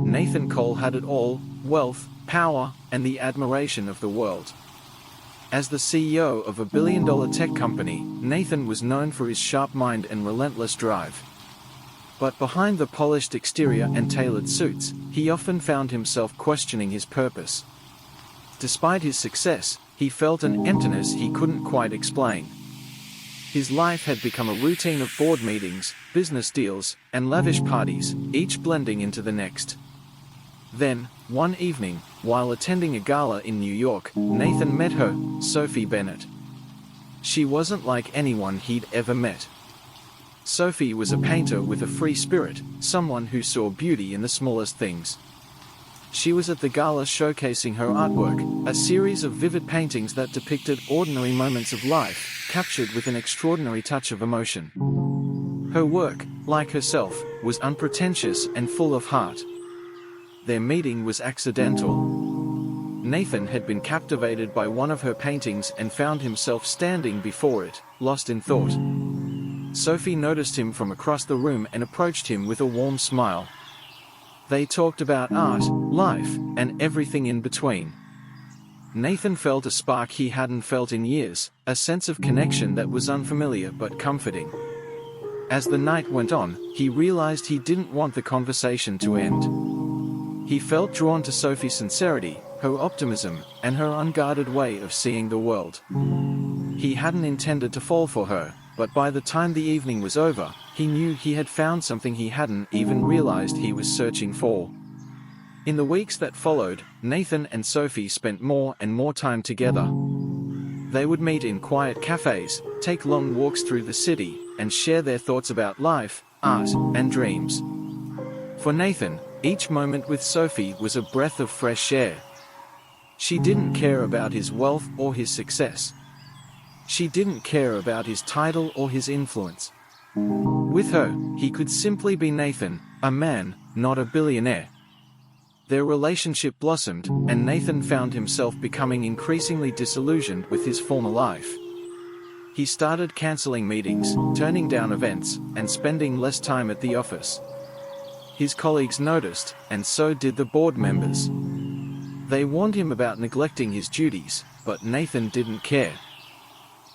Nathan Cole had it all: wealth, power, and the admiration of the world. As the CEO of a billion-dollar tech company, Nathan was known for his sharp mind and relentless drive. But behind the polished exterior and tailored suits, he often found himself questioning his purpose. Despite his success, he felt an emptiness he couldn't quite explain. His life had become a routine of board meetings, business deals, and lavish parties, each blending into the next. Then, one evening, while attending a gala in New York, Nathan met her, Sophie Bennett. She wasn't like anyone he'd ever met. Sophie was a painter with a free spirit, someone who saw beauty in the smallest things. She was at the gala showcasing her artwork, a series of vivid paintings that depicted ordinary moments of life, captured with an extraordinary touch of emotion. Her work, like herself, was unpretentious and full of heart. Their meeting was accidental. Nathan had been captivated by one of her paintings and found himself standing before it, lost in thought. Sophie noticed him from across the room and approached him with a warm smile. They talked about art, life, and everything in between. Nathan felt a spark he hadn't felt in years, a sense of connection that was unfamiliar but comforting. As the night went on, he realized he didn't want the conversation to end. He felt drawn to Sophie's sincerity, her optimism, and her unguarded way of seeing the world. He hadn't intended to fall for her, but by the time the evening was over, he knew he had found something he hadn't even realized he was searching for. In the weeks that followed, Nathan and Sophie spent more and more time together. They would meet in quiet cafes, take long walks through the city, and share their thoughts about life, art, and dreams. For Nathan, each moment with Sophie was a breath of fresh air. She didn't care about his wealth or his success. She didn't care about his title or his influence. With her, he could simply be Nathan, a man, not a billionaire. Their relationship blossomed, and Nathan found himself becoming increasingly disillusioned with his former life. He started canceling meetings, turning down events, and spending less time at the office. His colleagues noticed, and so did the board members. They warned him about neglecting his duties, but Nathan didn't care.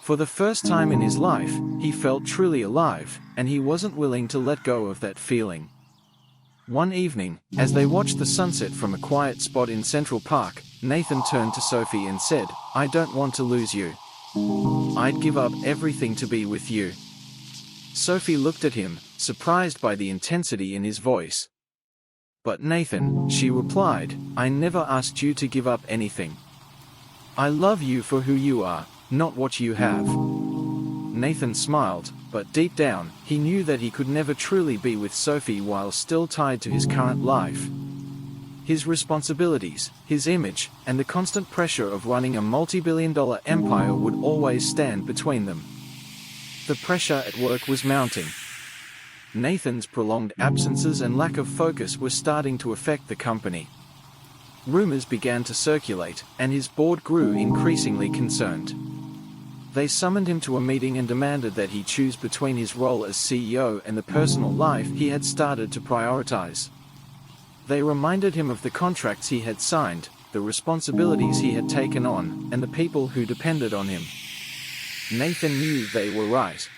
For the first time in his life, he felt truly alive, and he wasn't willing to let go of that feeling. One evening, as they watched the sunset from a quiet spot in Central Park, Nathan turned to Sophie and said, "I don't want to lose you. I'd give up everything to be with you." Sophie looked at him, surprised by the intensity in his voice. "But Nathan," she replied, "I never asked you to give up anything. I love you for who you are, not what you have." Nathan smiled, but deep down, he knew that he could never truly be with Sophie while still tied to his current life. His responsibilities, his image, and the constant pressure of running a multi-billion-dollar empire would always stand between them. The pressure at work was mounting. Nathan's prolonged absences and lack of focus were starting to affect the company. Rumors began to circulate, and his board grew increasingly concerned. They summoned him to a meeting and demanded that he choose between his role as CEO and the personal life he had started to prioritize. They reminded him of the contracts he had signed, the responsibilities he had taken on, and the people who depended on him. Nathan knew they were right.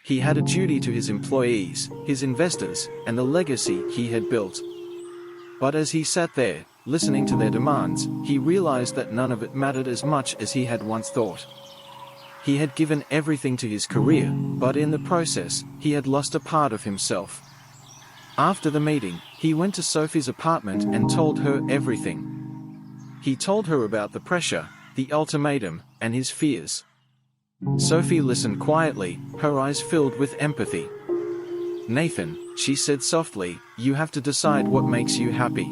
He had a duty to his employees, his investors, and the legacy he had built. But as he sat there, listening to their demands, he realized that none of it mattered as much as he had once thought. He had given everything to his career, but in the process, he had lost a part of himself. After the meeting, he went to Sophie's apartment and told her everything. He told her about the pressure, the ultimatum, and his fears. Sophie listened quietly, her eyes filled with empathy. "Nathan," she said softly, "you have to decide what makes you happy.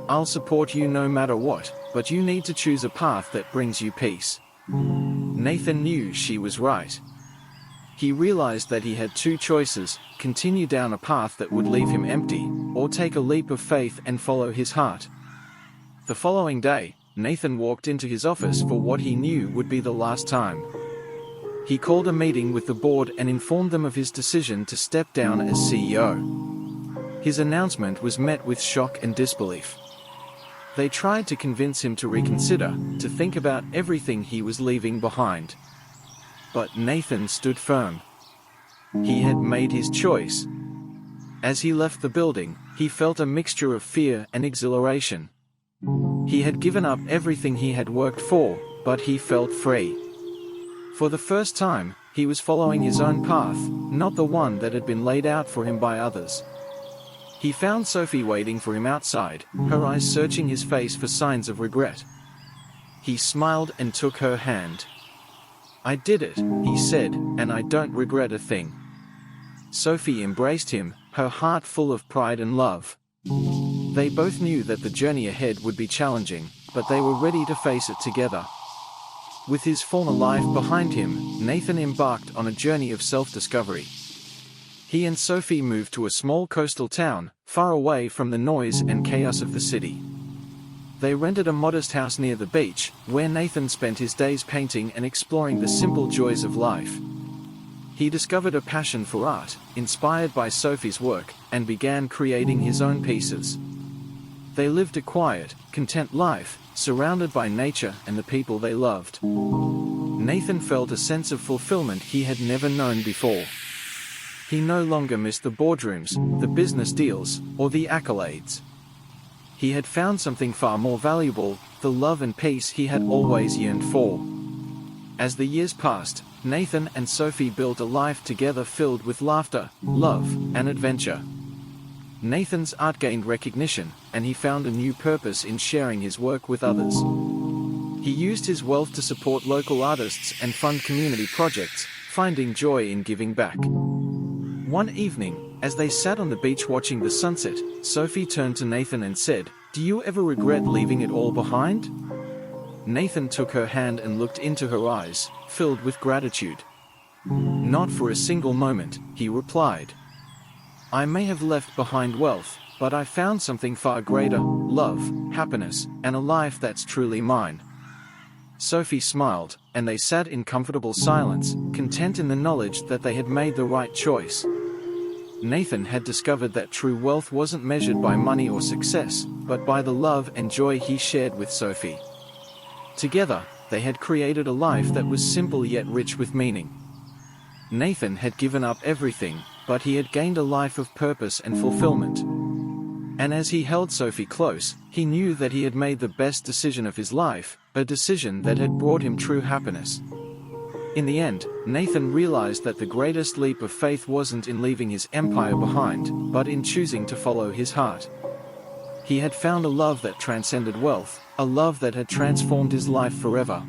I'll support you no matter what, but you need to choose a path that brings you peace." Nathan knew she was right. He realized that he had two choices: continue down a path that would leave him empty, or take a leap of faith and follow his heart. The following day, Nathan walked into his office for what he knew would be the last time. He called a meeting with the board and informed them of his decision to step down as CEO. His announcement was met with shock and disbelief. They tried to convince him to reconsider, to think about everything he was leaving behind. But Nathan stood firm. He had made his choice. As he left the building, he felt a mixture of fear and exhilaration. He had given up everything he had worked for, but he felt free. For the first time, he was following his own path, not the one that had been laid out for him by others. He found Sophie waiting for him outside, her eyes searching his face for signs of regret. He smiled and took her hand. "I did it," he said, "and I don't regret a thing." Sophie embraced him, her heart full of pride and love. They both knew that the journey ahead would be challenging, but they were ready to face it together. With his former life behind him, Nathan embarked on a journey of self-discovery. He and Sophie moved to a small coastal town, far away from the noise and chaos of the city. They rented a modest house near the beach, where Nathan spent his days painting and exploring the simple joys of life. He discovered a passion for art, inspired by Sophie's work, and began creating his own pieces. They lived a quiet, content life, surrounded by nature and the people they loved. Nathan felt a sense of fulfillment he had never known before. He no longer missed the boardrooms, the business deals, or the accolades. He had found something far more valuable, the love and peace he had always yearned for. As the years passed, Nathan and Sophie built a life together filled with laughter, love, and adventure. Nathan's art gained recognition, and he found a new purpose in sharing his work with others. He used his wealth to support local artists and fund community projects, finding joy in giving back. One evening, as they sat on the beach watching the sunset, Sophie turned to Nathan and said, "Do you ever regret leaving it all behind?" Nathan took her hand and looked into her eyes, filled with gratitude. "Not for a single moment," he replied. "I may have left behind wealth, but I found something far greater, love, happiness, and a life that's truly mine." Sophie smiled, and they sat in comfortable silence, content in the knowledge that they had made the right choice. Nathan had discovered that true wealth wasn't measured by money or success, but by the love and joy he shared with Sophie. Together, they had created a life that was simple yet rich with meaning. Nathan had given up everything, but he had gained a life of purpose and fulfillment. And as he held Sophie close, he knew that he had made the best decision of his life, a decision that had brought him true happiness. In the end, Nathan realized that the greatest leap of faith wasn't in leaving his empire behind, but in choosing to follow his heart. He had found a love that transcended wealth, a love that had transformed his life forever.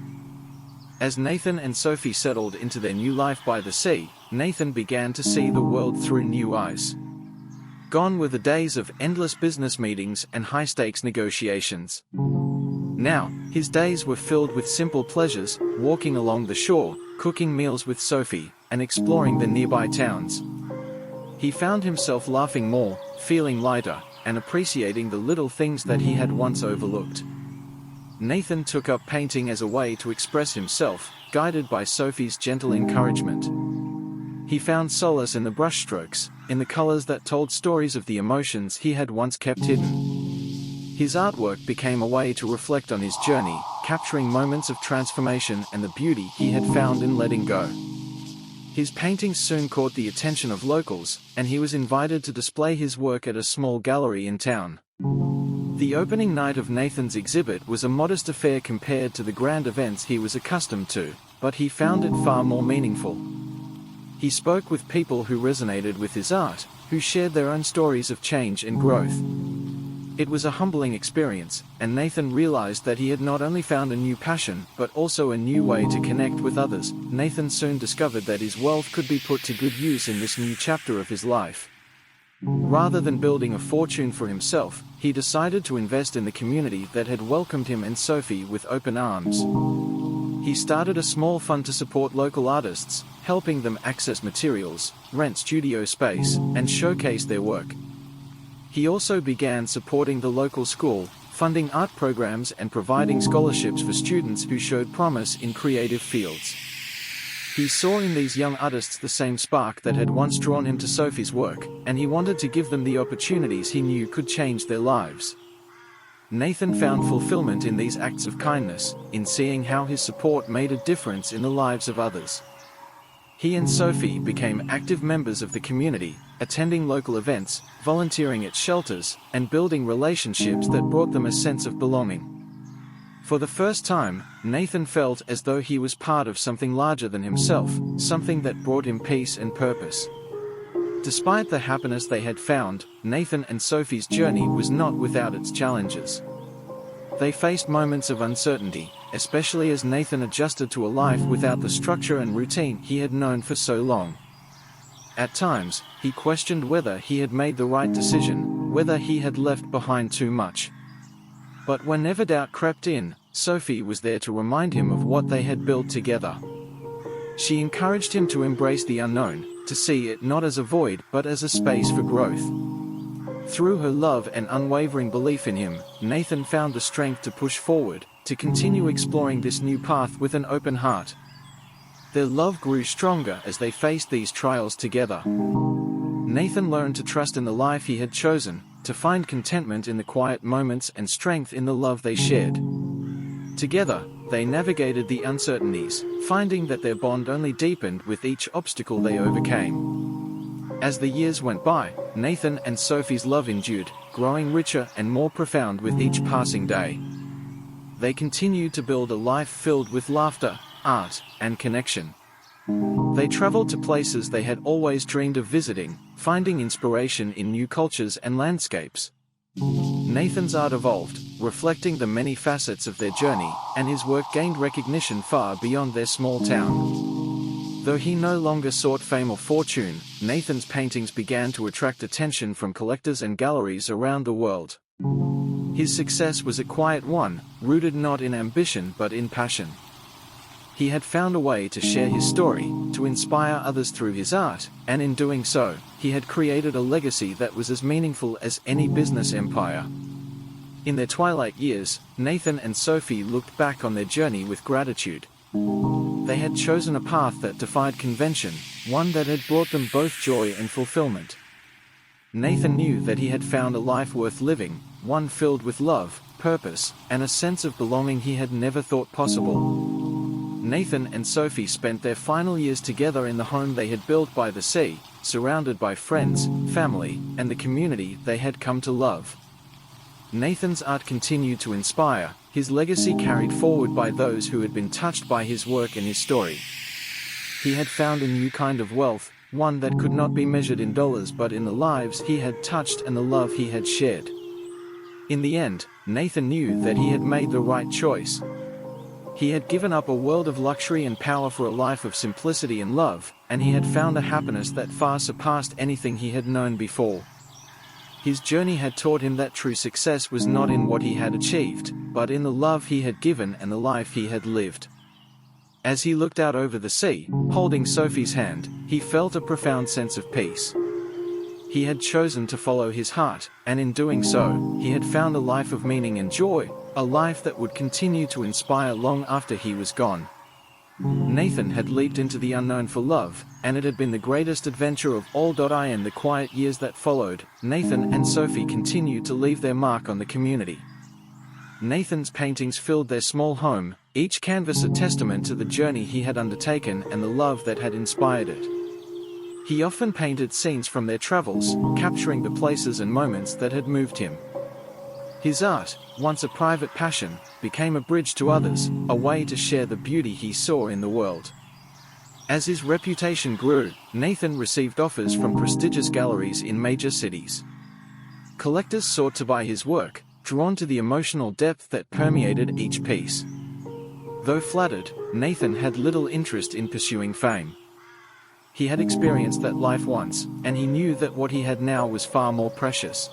As Nathan and Sophie settled into their new life by the sea, Nathan began to see the world through new eyes. Gone were the days of endless business meetings and high-stakes negotiations. Now, his days were filled with simple pleasures, walking along the shore, cooking meals with Sophie, and exploring the nearby towns. He found himself laughing more, feeling lighter, and appreciating the little things that he had once overlooked. Nathan took up painting as a way to express himself, guided by Sophie's gentle encouragement. He found solace in the brushstrokes, in the colors that told stories of the emotions he had once kept hidden. His artwork became a way to reflect on his journey, capturing moments of transformation and the beauty he had found in letting go. His paintings soon caught the attention of locals, and he was invited to display his work at a small gallery in town. The opening night of Nathan's exhibit was a modest affair compared to the grand events he was accustomed to, but he found it far more meaningful. He spoke with people who resonated with his art, who shared their own stories of change and growth. It was a humbling experience, and Nathan realized that he had not only found a new passion, but also a new way to connect with others. Nathan soon discovered that his wealth could be put to good use in this new chapter of his life. Rather than building a fortune for himself, he decided to invest in the community that had welcomed him and Sophie with open arms. He started a small fund to support local artists, helping them access materials, rent studio space, and showcase their work. He also began supporting the local school, funding art programs and providing scholarships for students who showed promise in creative fields. He saw in these young artists the same spark that had once drawn him to Sophie's work, and he wanted to give them the opportunities he knew could change their lives. Nathan found fulfillment in these acts of kindness, in seeing how his support made a difference in the lives of others. He and Sophie became active members of the community, attending local events, volunteering at shelters, and building relationships that brought them a sense of belonging. For the first time, Nathan felt as though he was part of something larger than himself, something that brought him peace and purpose. Despite the happiness they had found, Nathan and Sophie's journey was not without its challenges. They faced moments of uncertainty, especially as Nathan adjusted to a life without the structure and routine he had known for so long. At times, he questioned whether he had made the right decision, whether he had left behind too much. But whenever doubt crept in, Sophie was there to remind him of what they had built together. She encouraged him to embrace the unknown, to see it not as a void but as a space for growth. Through her love and unwavering belief in him, Nathan found the strength to push forward, to continue exploring this new path with an open heart. Their love grew stronger as they faced these trials together. Nathan learned to trust in the life he had chosen, to find contentment in the quiet moments and strength in the love they shared. Together, they navigated the uncertainties, finding that their bond only deepened with each obstacle they overcame. As the years went by, Nathan and Sophie's love endured, growing richer and more profound with each passing day. They continued to build a life filled with laughter, art, and connection. They traveled to places they had always dreamed of visiting, finding inspiration in new cultures and landscapes. Nathan's art evolved, reflecting the many facets of their journey, and his work gained recognition far beyond their small town. Though he no longer sought fame or fortune, Nathan's paintings began to attract attention from collectors and galleries around the world. His success was a quiet one, rooted not in ambition but in passion. He had found a way to share his story, to inspire others through his art, and in doing so, he had created a legacy that was as meaningful as any business empire. In their twilight years, Nathan and Sophie looked back on their journey with gratitude. They had chosen a path that defied convention, one that had brought them both joy and fulfillment. Nathan knew that he had found a life worth living, one filled with love, purpose, and a sense of belonging he had never thought possible. Nathan and Sophie spent their final years together in the home they had built by the sea, surrounded by friends, family, and the community they had come to love. Nathan's art continued to inspire, his legacy carried forward by those who had been touched by his work and his story. He had found a new kind of wealth, one that could not be measured in dollars but in the lives he had touched and the love he had shared. In the end, Nathan knew that he had made the right choice. He had given up a world of luxury and power for a life of simplicity and love, and he had found a happiness that far surpassed anything he had known before. His journey had taught him that true success was not in what he had achieved, but in the love he had given and the life he had lived. As he looked out over the sea, holding Sophie's hand, he felt a profound sense of peace. He had chosen to follow his heart, and in doing so, he had found a life of meaning and joy, a life that would continue to inspire long after he was gone. Nathan had leaped into the unknown for love, and it had been the greatest adventure of all. In the quiet years that followed, Nathan and Sophie continued to leave their mark on the community. Nathan's paintings filled their small home, each canvas a testament to the journey he had undertaken and the love that had inspired it. He often painted scenes from their travels, capturing the places and moments that had moved him. His art, once a private passion, became a bridge to others, a way to share the beauty he saw in the world. As his reputation grew, Nathan received offers from prestigious galleries in major cities. Collectors sought to buy his work, drawn to the emotional depth that permeated each piece. Though flattered, Nathan had little interest in pursuing fame. He had experienced that life once, and he knew that what he had now was far more precious.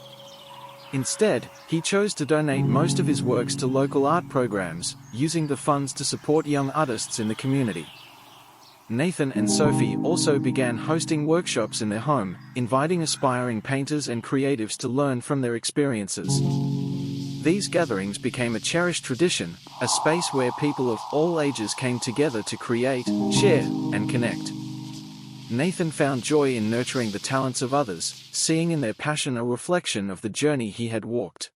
Instead, he chose to donate most of his works to local art programs, using the funds to support young artists in the community. Nathan and Sophie also began hosting workshops in their home, inviting aspiring painters and creatives to learn from their experiences. These gatherings became a cherished tradition, a space where people of all ages came together to create, share, and connect. Nathan found joy in nurturing the talents of others, seeing in their passion a reflection of the journey he had walked.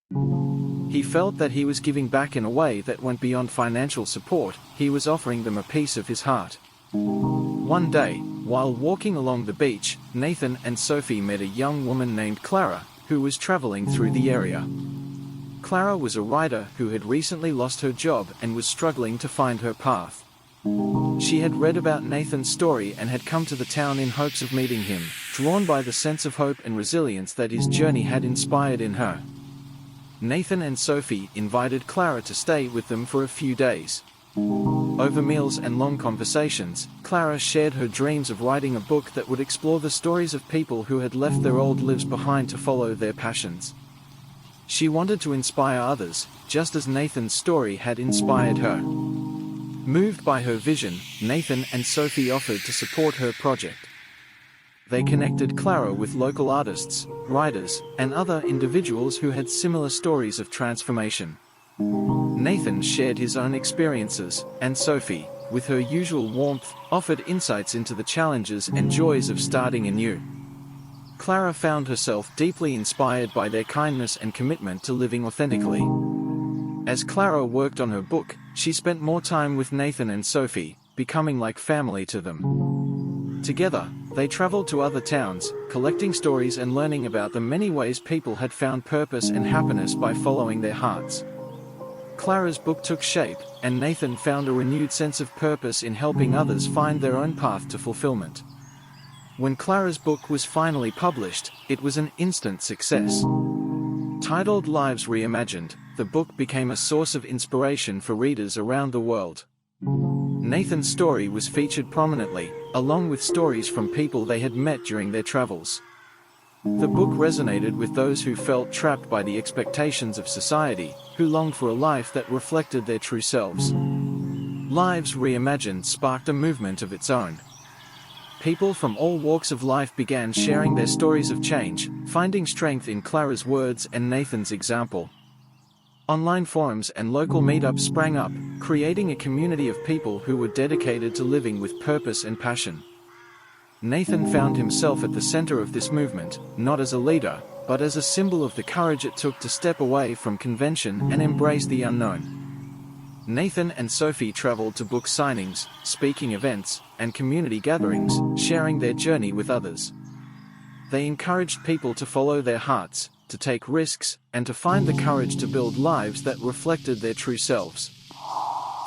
He felt that he was giving back in a way that went beyond financial support. He was offering them a piece of his heart. One day, while walking along the beach, Nathan and Sophie met a young woman named Clara, who was traveling through the area. Clara was a writer who had recently lost her job and was struggling to find her path. She had read about Nathan's story and had come to the town in hopes of meeting him, drawn by the sense of hope and resilience that his journey had inspired in her. Nathan and Sophie invited Clara to stay with them for a few days. Over meals and long conversations, Clara shared her dreams of writing a book that would explore the stories of people who had left their old lives behind to follow their passions. She wanted to inspire others, just as Nathan's story had inspired her. Moved by her vision, Nathan and Sophie offered to support her project. They connected Clara with local artists, writers, and other individuals who had similar stories of transformation. Nathan shared his own experiences, and Sophie, with her usual warmth, offered insights into the challenges and joys of starting anew. Clara found herself deeply inspired by their kindness and commitment to living authentically. As Clara worked on her book, she spent more time with Nathan and Sophie, becoming like family to them. Together, they traveled to other towns, collecting stories and learning about the many ways people had found purpose and happiness by following their hearts. Clara's book took shape, and Nathan found a renewed sense of purpose in helping others find their own path to fulfillment. When Clara's book was finally published, it was an instant success. Titled Lives Reimagined, the book became a source of inspiration for readers around the world. Nathan's story was featured prominently, along with stories from people they had met during their travels. The book resonated with those who felt trapped by the expectations of society, who longed for a life that reflected their true selves. Lives Reimagined sparked a movement of its own. People from all walks of life began sharing their stories of change, finding strength in Clara's words and Nathan's example. Online forums and local meetups sprang up, creating a community of people who were dedicated to living with purpose and passion. Nathan found himself at the center of this movement, not as a leader, but as a symbol of the courage it took to step away from convention and embrace the unknown. Nathan and Sophie traveled to book signings, speaking events, and community gatherings, sharing their journey with others. They encouraged people to follow their hearts, to take risks, and to find the courage to build lives that reflected their true selves.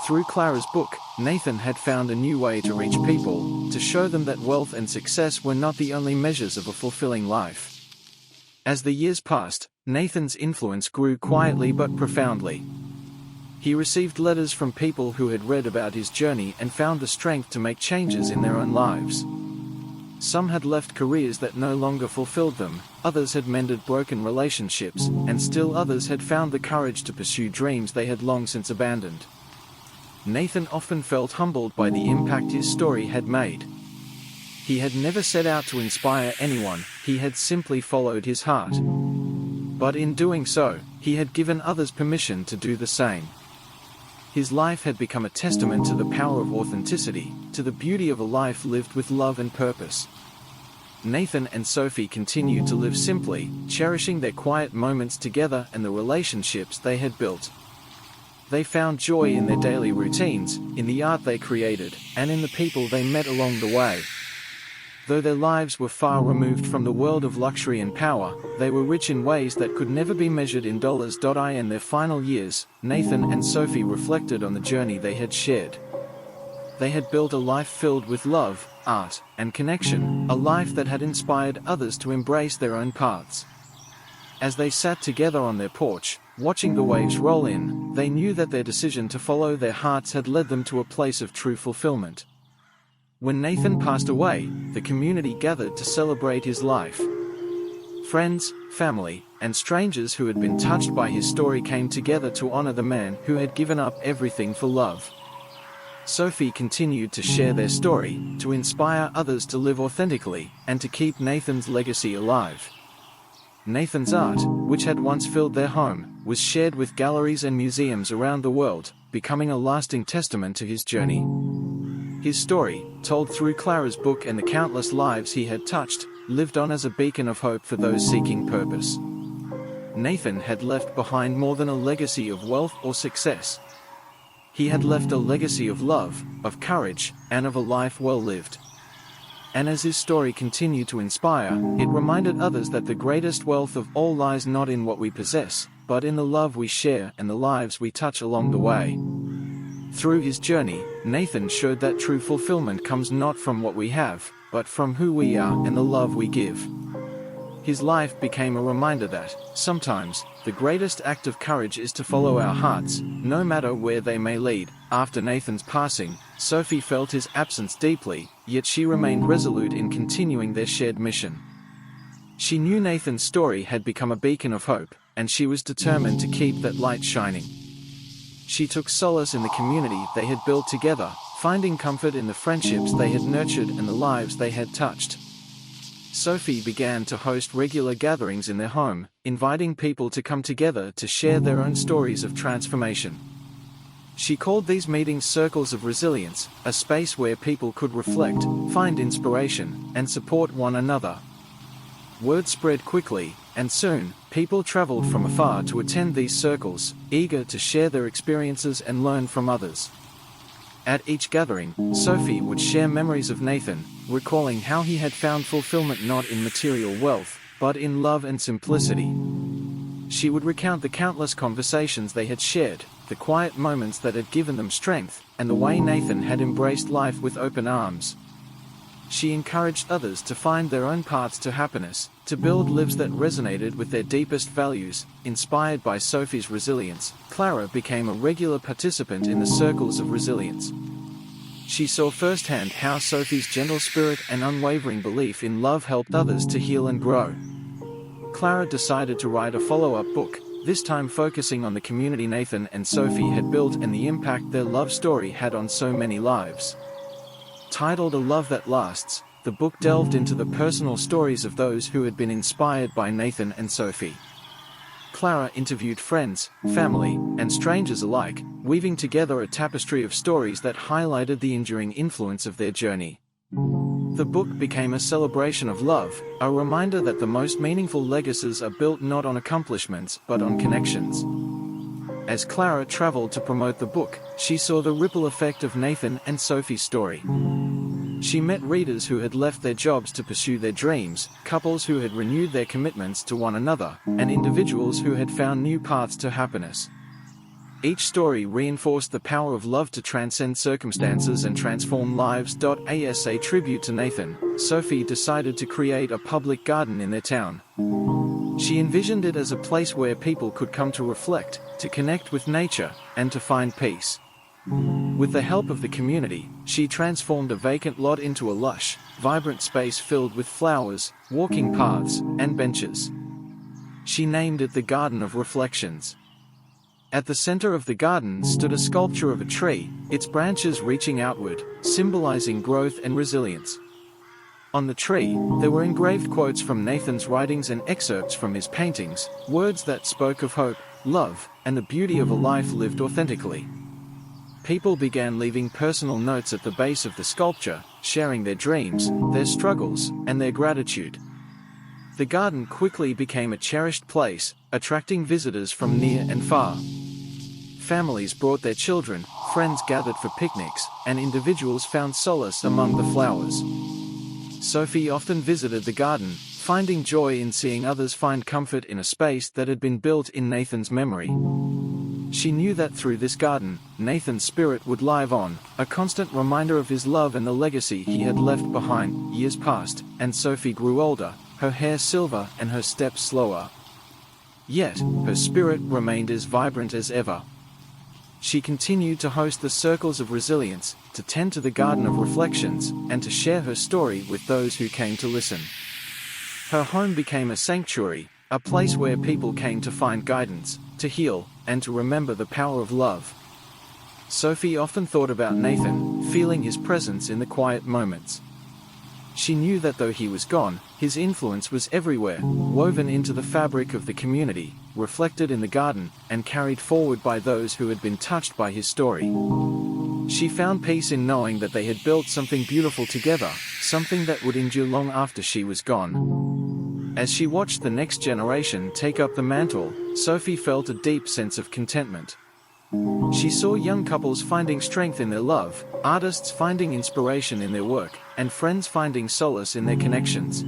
Through Clara's book, Nathan had found a new way to reach people, to show them that wealth and success were not the only measures of a fulfilling life. As the years passed, Nathan's influence grew quietly but profoundly. He received letters from people who had read about his journey and found the strength to make changes in their own lives. Some had left careers that no longer fulfilled them, others had mended broken relationships, and still others had found the courage to pursue dreams they had long since abandoned. Nathan often felt humbled by the impact his story had made. He had never set out to inspire anyone, he had simply followed his heart. But in doing so, he had given others permission to do the same. His life had become a testament to the power of authenticity, to the beauty of a life lived with love and purpose. Nathan and Sophie continued to live simply, cherishing their quiet moments together and the relationships they had built. They found joy in their daily routines, in the art they created, and in the people they met along the way. Though their lives were far removed from the world of luxury and power, they were rich in ways that could never be measured in dollars. In their final years, Nathan and Sophie reflected on the journey they had shared. They had built a life filled with love, art, and connection, a life that had inspired others to embrace their own paths. As they sat together on their porch, watching the waves roll in, they knew that their decision to follow their hearts had led them to a place of true fulfillment. When Nathan passed away, the community gathered to celebrate his life. Friends, family, and strangers who had been touched by his story came together to honor the man who had given up everything for love. Sophie continued to share their story, to inspire others to live authentically, and to keep Nathan's legacy alive. Nathan's art, which had once filled their home, was shared with galleries and museums around the world, becoming a lasting testament to his journey. His story, told through Clara's book and the countless lives he had touched, lived on as a beacon of hope for those seeking purpose. Nathan had left behind more than a legacy of wealth or success. He had left a legacy of love, of courage, and of a life well lived. And as his story continued to inspire, it reminded others that the greatest wealth of all lies not in what we possess, but in the love we share and the lives we touch along the way. Through his journey, Nathan showed that true fulfillment comes not from what we have, but from who we are and the love we give. His life became a reminder that, sometimes, the greatest act of courage is to follow our hearts, no matter where they may lead. After Nathan's passing, Sophie felt his absence deeply, yet she remained resolute in continuing their shared mission. She knew Nathan's story had become a beacon of hope, and she was determined to keep that light shining. She took solace in the community they had built together, finding comfort in the friendships they had nurtured and the lives they had touched. Sophie began to host regular gatherings in their home, inviting people to come together to share their own stories of transformation. She called these meetings circles of resilience, a space where people could reflect, find inspiration, and support one another. Word spread quickly, and soon, people traveled from afar to attend these circles, eager to share their experiences and learn from others. At each gathering, Sophie would share memories of Nathan, recalling how he had found fulfillment not in material wealth, but in love and simplicity. She would recount the countless conversations they had shared, the quiet moments that had given them strength, and the way Nathan had embraced life with open arms. She encouraged others to find their own paths to happiness, to build lives that resonated with their deepest values. Inspired by Sophie's resilience, Clara became a regular participant in the circles of resilience. She saw firsthand how Sophie's gentle spirit and unwavering belief in love helped others to heal and grow. Clara decided to write a follow-up book, this time focusing on the community Nathan and Sophie had built and the impact their love story had on so many lives. Titled A Love That Lasts, the book delved into the personal stories of those who had been inspired by Nathan and Sophie. Clara interviewed friends, family, and strangers alike, weaving together a tapestry of stories that highlighted the enduring influence of their journey. The book became a celebration of love, a reminder that the most meaningful legacies are built not on accomplishments but on connections. As Clara traveled to promote the book, she saw the ripple effect of Nathan and Sophie's story. She met readers who had left their jobs to pursue their dreams, couples who had renewed their commitments to one another, and individuals who had found new paths to happiness. Each story reinforced the power of love to transcend circumstances and transform lives. As a tribute to Nathan, Sophie decided to create a public garden in their town. She envisioned it as a place where people could come to reflect, to connect with nature, and to find peace. With the help of the community, she transformed a vacant lot into a lush, vibrant space filled with flowers, walking paths, and benches. She named it the Garden of Reflections. At the center of the garden stood a sculpture of a tree, its branches reaching outward, symbolizing growth and resilience. On the tree, there were engraved quotes from Nathan's writings and excerpts from his paintings, words that spoke of hope, love, and the beauty of a life lived authentically. People began leaving personal notes at the base of the sculpture, sharing their dreams, their struggles, and their gratitude. The garden quickly became a cherished place, attracting visitors from near and far. Families brought their children, friends gathered for picnics, and individuals found solace among the flowers. Sophie often visited the garden, finding joy in seeing others find comfort in a space that had been built in Nathan's memory. She knew that through this garden, Nathan's spirit would live on, a constant reminder of his love and the legacy he had left behind. Years passed, and Sophie grew older, her hair silver and her steps slower. Yet, her spirit remained as vibrant as ever. She continued to host the circles of resilience, to tend to the garden of reflections, and to share her story with those who came to listen. Her home became a sanctuary, a place where people came to find guidance, to heal, and to remember the power of love. Sophie often thought about Nathan, feeling his presence in the quiet moments. She knew that though he was gone, his influence was everywhere, woven into the fabric of the community, reflected in the garden, and carried forward by those who had been touched by his story. She found peace in knowing that they had built something beautiful together, something that would endure long after she was gone. As she watched the next generation take up the mantle, Sophie felt a deep sense of contentment. She saw young couples finding strength in their love, artists finding inspiration in their work, and friends finding solace in their connections.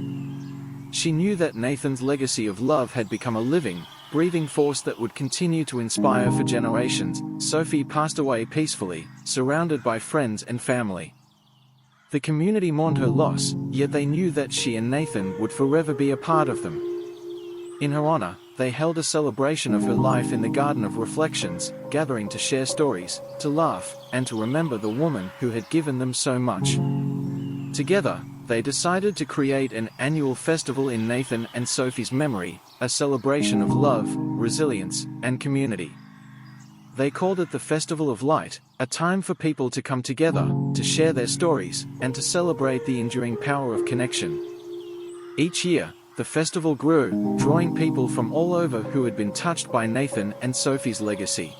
She knew that Nathan's legacy of love had become a living, breathing force that would continue to inspire for generations. Sophie passed away peacefully, surrounded by friends and family. The community mourned her loss, yet they knew that she and Nathan would forever be a part of them. In her honor, they held a celebration of her life in the Garden of Reflections, gathering to share stories, to laugh, and to remember the woman who had given them so much. Together, they decided to create an annual festival in Nathan and Sophie's memory, a celebration of love, resilience, and community. They called it the Festival of Light, a time for people to come together, to share their stories, and to celebrate the enduring power of connection. Each year, the festival grew, drawing people from all over who had been touched by Nathan and Sophie's legacy.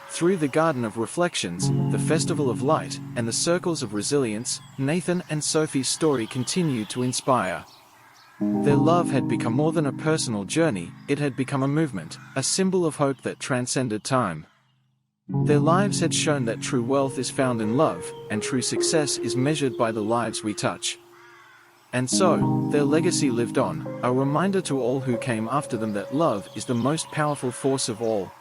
Through the Garden of Reflections, the Festival of Light, and the Circles of Resilience, Nathan and Sophie's story continued to inspire. Their love had become more than a personal journey, it had become a movement, a symbol of hope that transcended time. Their lives had shown that true wealth is found in love, and true success is measured by the lives we touch. And so, their legacy lived on, a reminder to all who came after them that love is the most powerful force of all.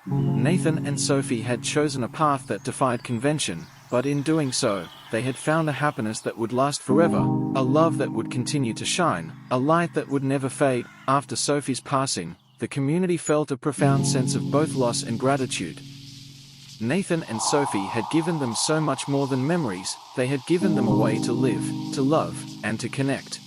Nathan and Sophie had chosen a path that defied convention, but in doing so, they had found a happiness that would last forever, a love that would continue to shine, a light that would never fade. After Sophie's passing, the community felt a profound sense of both loss and gratitude. Nathan and Sophie had given them so much more than memories, they had given them a way to live, to love, and to connect.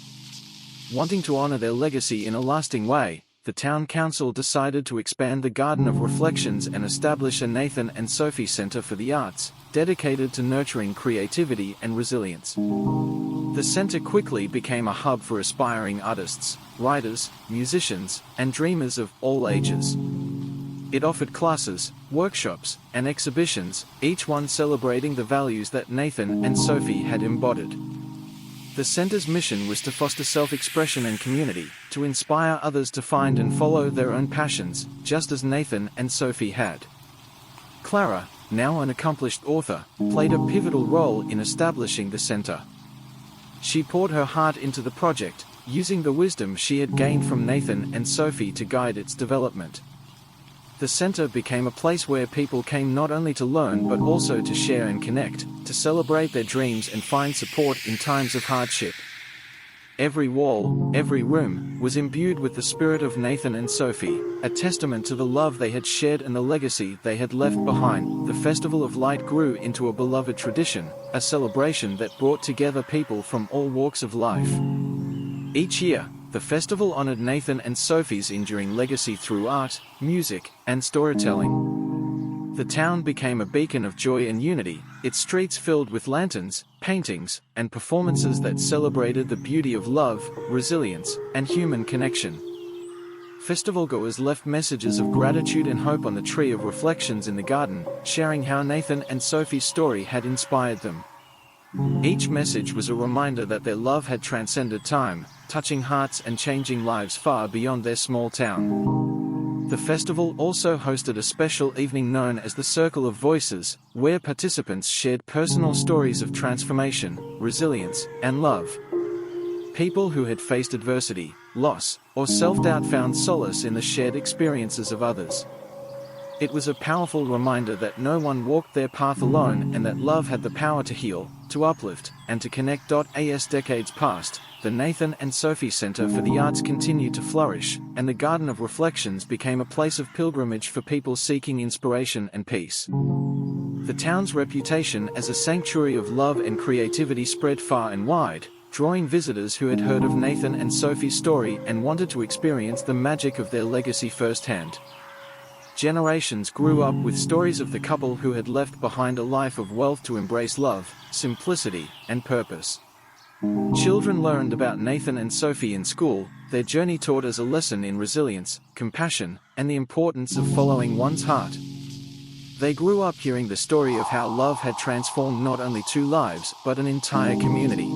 Wanting to honor their legacy in a lasting way, the town council decided to expand the Garden of Reflections and establish a Nathan and Sophie Center for the Arts, dedicated to nurturing creativity and resilience. The center quickly became a hub for aspiring artists, writers, musicians, and dreamers of all ages. It offered classes, workshops, and exhibitions, each one celebrating the values that Nathan and Sophie had embodied. The center's mission was to foster self-expression and community, to inspire others to find and follow their own passions, just as Nathan and Sophie had. Clara, now an accomplished author, played a pivotal role in establishing the center. She poured her heart into the project, using the wisdom she had gained from Nathan and Sophie to guide its development. The center became a place where people came not only to learn but also to share and connect, to celebrate their dreams and find support in times of hardship. Every wall, every room, was imbued with the spirit of Nathan and Sophie, a testament to the love they had shared and the legacy they had left behind. The Festival of Light grew into a beloved tradition, a celebration that brought together people from all walks of life. Each year, the festival honored Nathan and Sophie's enduring legacy through art, music, and storytelling. The town became a beacon of joy and unity, its streets filled with lanterns, paintings, and performances that celebrated the beauty of love, resilience, and human connection. Festivalgoers left messages of gratitude and hope on the tree of reflections in the garden, sharing how Nathan and Sophie's story had inspired them. Each message was a reminder that their love had transcended time, touching hearts and changing lives far beyond their small town. The festival also hosted a special evening known as the Circle of Voices, where participants shared personal stories of transformation, resilience, and love. People who had faced adversity, loss, or self-doubt found solace in the shared experiences of others. It was a powerful reminder that no one walked their path alone and that love had the power to heal, to uplift, and to connect. As decades passed, the Nathan and Sophie Center for the Arts continued to flourish, and the Garden of Reflections became a place of pilgrimage for people seeking inspiration and peace. The town's reputation as a sanctuary of love and creativity spread far and wide, drawing visitors who had heard of Nathan and Sophie's story and wanted to experience the magic of their legacy firsthand. Generations grew up with stories of the couple who had left behind a life of wealth to embrace love, simplicity, and purpose. Children learned about Nathan and Sophie in school, their journey taught us a lesson in resilience, compassion, and the importance of following one's heart. They grew up hearing the story of how love had transformed not only 2 lives but an entire community.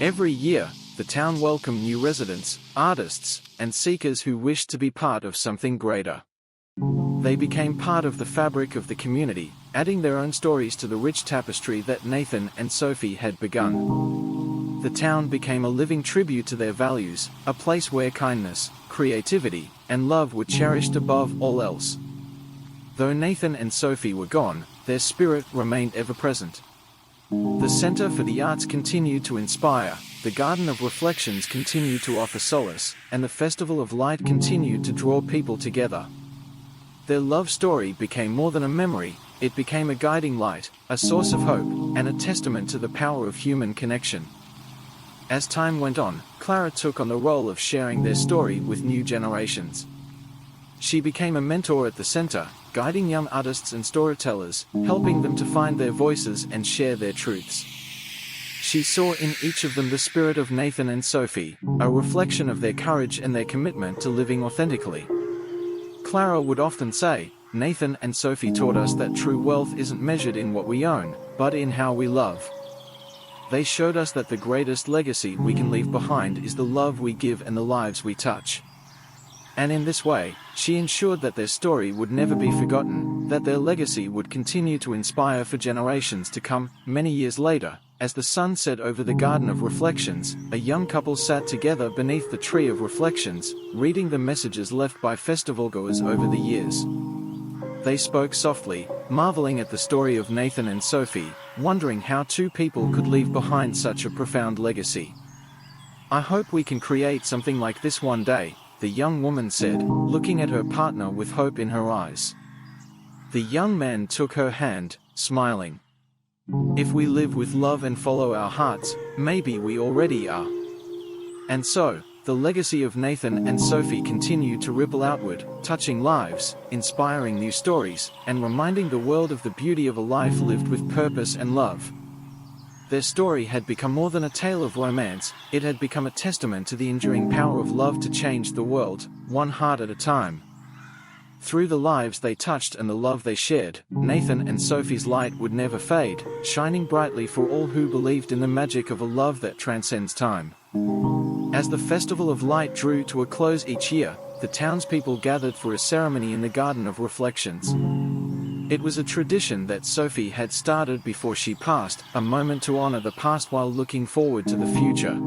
Every year, the town welcomed new residents, artists, and seekers who wished to be part of something greater. They became part of the fabric of the community, adding their own stories to the rich tapestry that Nathan and Sophie had begun. The town became a living tribute to their values, a place where kindness, creativity, and love were cherished above all else. Though Nathan and Sophie were gone, their spirit remained ever present. The Center for the Arts continued to inspire, the Garden of Reflections continued to offer solace, and the Festival of Light continued to draw people together. Their love story became more than a memory, it became a guiding light, a source of hope, and a testament to the power of human connection. As time went on, Clara took on the role of sharing their story with new generations. She became a mentor at the center, guiding young artists and storytellers, helping them to find their voices and share their truths. She saw in each of them the spirit of Nathan and Sophie, a reflection of their courage and their commitment to living authentically. Clara would often say, "Nathan and Sophie taught us that true wealth isn't measured in what we own, but in how we love. They showed us that the greatest legacy we can leave behind is the love we give and the lives we touch." And in this way, she ensured that their story would never be forgotten, that their legacy would continue to inspire for generations to come. Many years later, as the sun set over the Garden of Reflections, a young couple sat together beneath the Tree of Reflections, reading the messages left by festivalgoers over the years. They spoke softly, marveling at the story of Nathan and Sophie, wondering how 2 people could leave behind such a profound legacy. "I hope we can create something like this one day," the young woman said, looking at her partner with hope in her eyes. The young man took her hand, smiling. "If we live with love and follow our hearts, maybe we already are." And so, the legacy of Nathan and Sophie continued to ripple outward, touching lives, inspiring new stories, and reminding the world of the beauty of a life lived with purpose and love. Their story had become more than a tale of romance, it had become a testament to the enduring power of love to change the world, one heart at a time. Through the lives they touched and the love they shared, Nathan and Sophie's light would never fade, shining brightly for all who believed in the magic of a love that transcends time. As the Festival of Light drew to a close each year, the townspeople gathered for a ceremony in the Garden of Reflections. It was a tradition that Sophie had started before she passed, a moment to honor the past while looking forward to the future.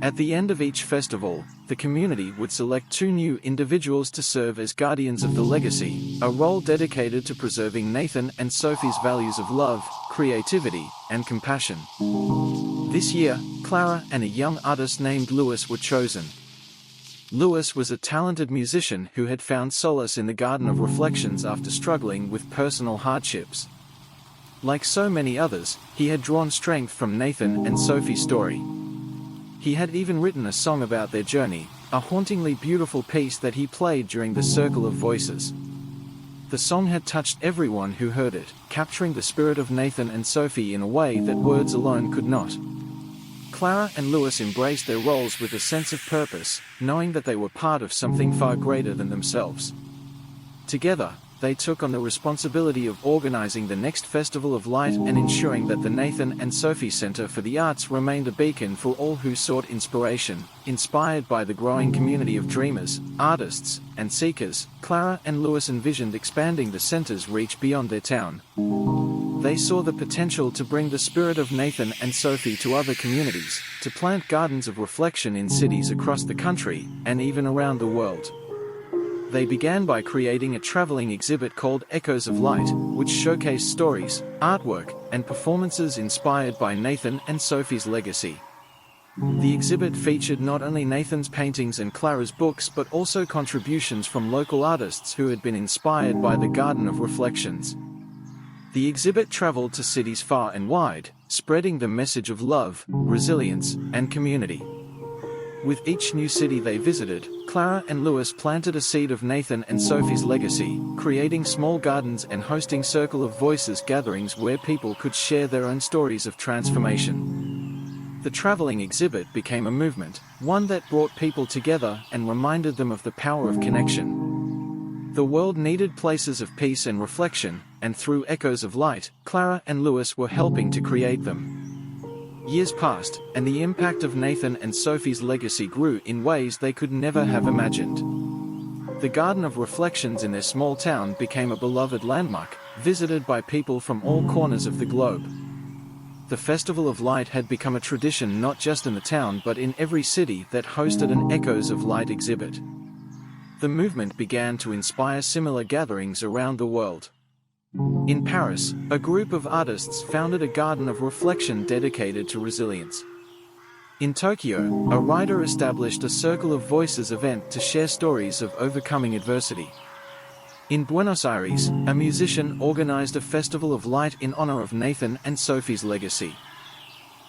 At the end of each festival, the community would select 2 new individuals to serve as guardians of the legacy, a role dedicated to preserving Nathan and Sophie's values of love, creativity, and compassion. This year, Clara and a young artist named Lewis were chosen. Lewis was a talented musician who had found solace in the Garden of Reflections after struggling with personal hardships. Like so many others, he had drawn strength from Nathan and Sophie's story. He had even written a song about their journey, a hauntingly beautiful piece that he played during the Circle of Voices. The song had touched everyone who heard it, capturing the spirit of Nathan and Sophie in a way that words alone could not. Clara and Lewis embraced their roles with a sense of purpose, knowing that they were part of something far greater than themselves. Together, they took on the responsibility of organizing the next Festival of Light and ensuring that the Nathan and Sophie Center for the Arts remained a beacon for all who sought inspiration. Inspired by the growing community of dreamers, artists, and seekers, Clara and Lewis envisioned expanding the center's reach beyond their town. They saw the potential to bring the spirit of Nathan and Sophie to other communities, to plant gardens of reflection in cities across the country, and even around the world. They began by creating a traveling exhibit called Echoes of Light, which showcased stories, artwork, and performances inspired by Nathan and Sophie's legacy. The exhibit featured not only Nathan's paintings and Clara's books but also contributions from local artists who had been inspired by the Garden of Reflections. The exhibit traveled to cities far and wide, spreading the message of love, resilience, and community. With each new city they visited, Clara and Lewis planted a seed of Nathan and Sophie's legacy, creating small gardens and hosting Circle of Voices gatherings where people could share their own stories of transformation. The traveling exhibit became a movement, one that brought people together and reminded them of the power of connection. The world needed places of peace and reflection, and through Echoes of Light, Clara and Lewis were helping to create them. Years passed, and the impact of Nathan and Sophie's legacy grew in ways they could never have imagined. The Garden of Reflections in their small town became a beloved landmark, visited by people from all corners of the globe. The Festival of Light had become a tradition not just in the town but in every city that hosted an Echoes of Light exhibit. The movement began to inspire similar gatherings around the world. In Paris, a group of artists founded a garden of reflection dedicated to resilience. In Tokyo, a writer established a Circle of Voices event to share stories of overcoming adversity. In Buenos Aires, a musician organized a Festival of Light in honor of Nathan and Sophie's legacy.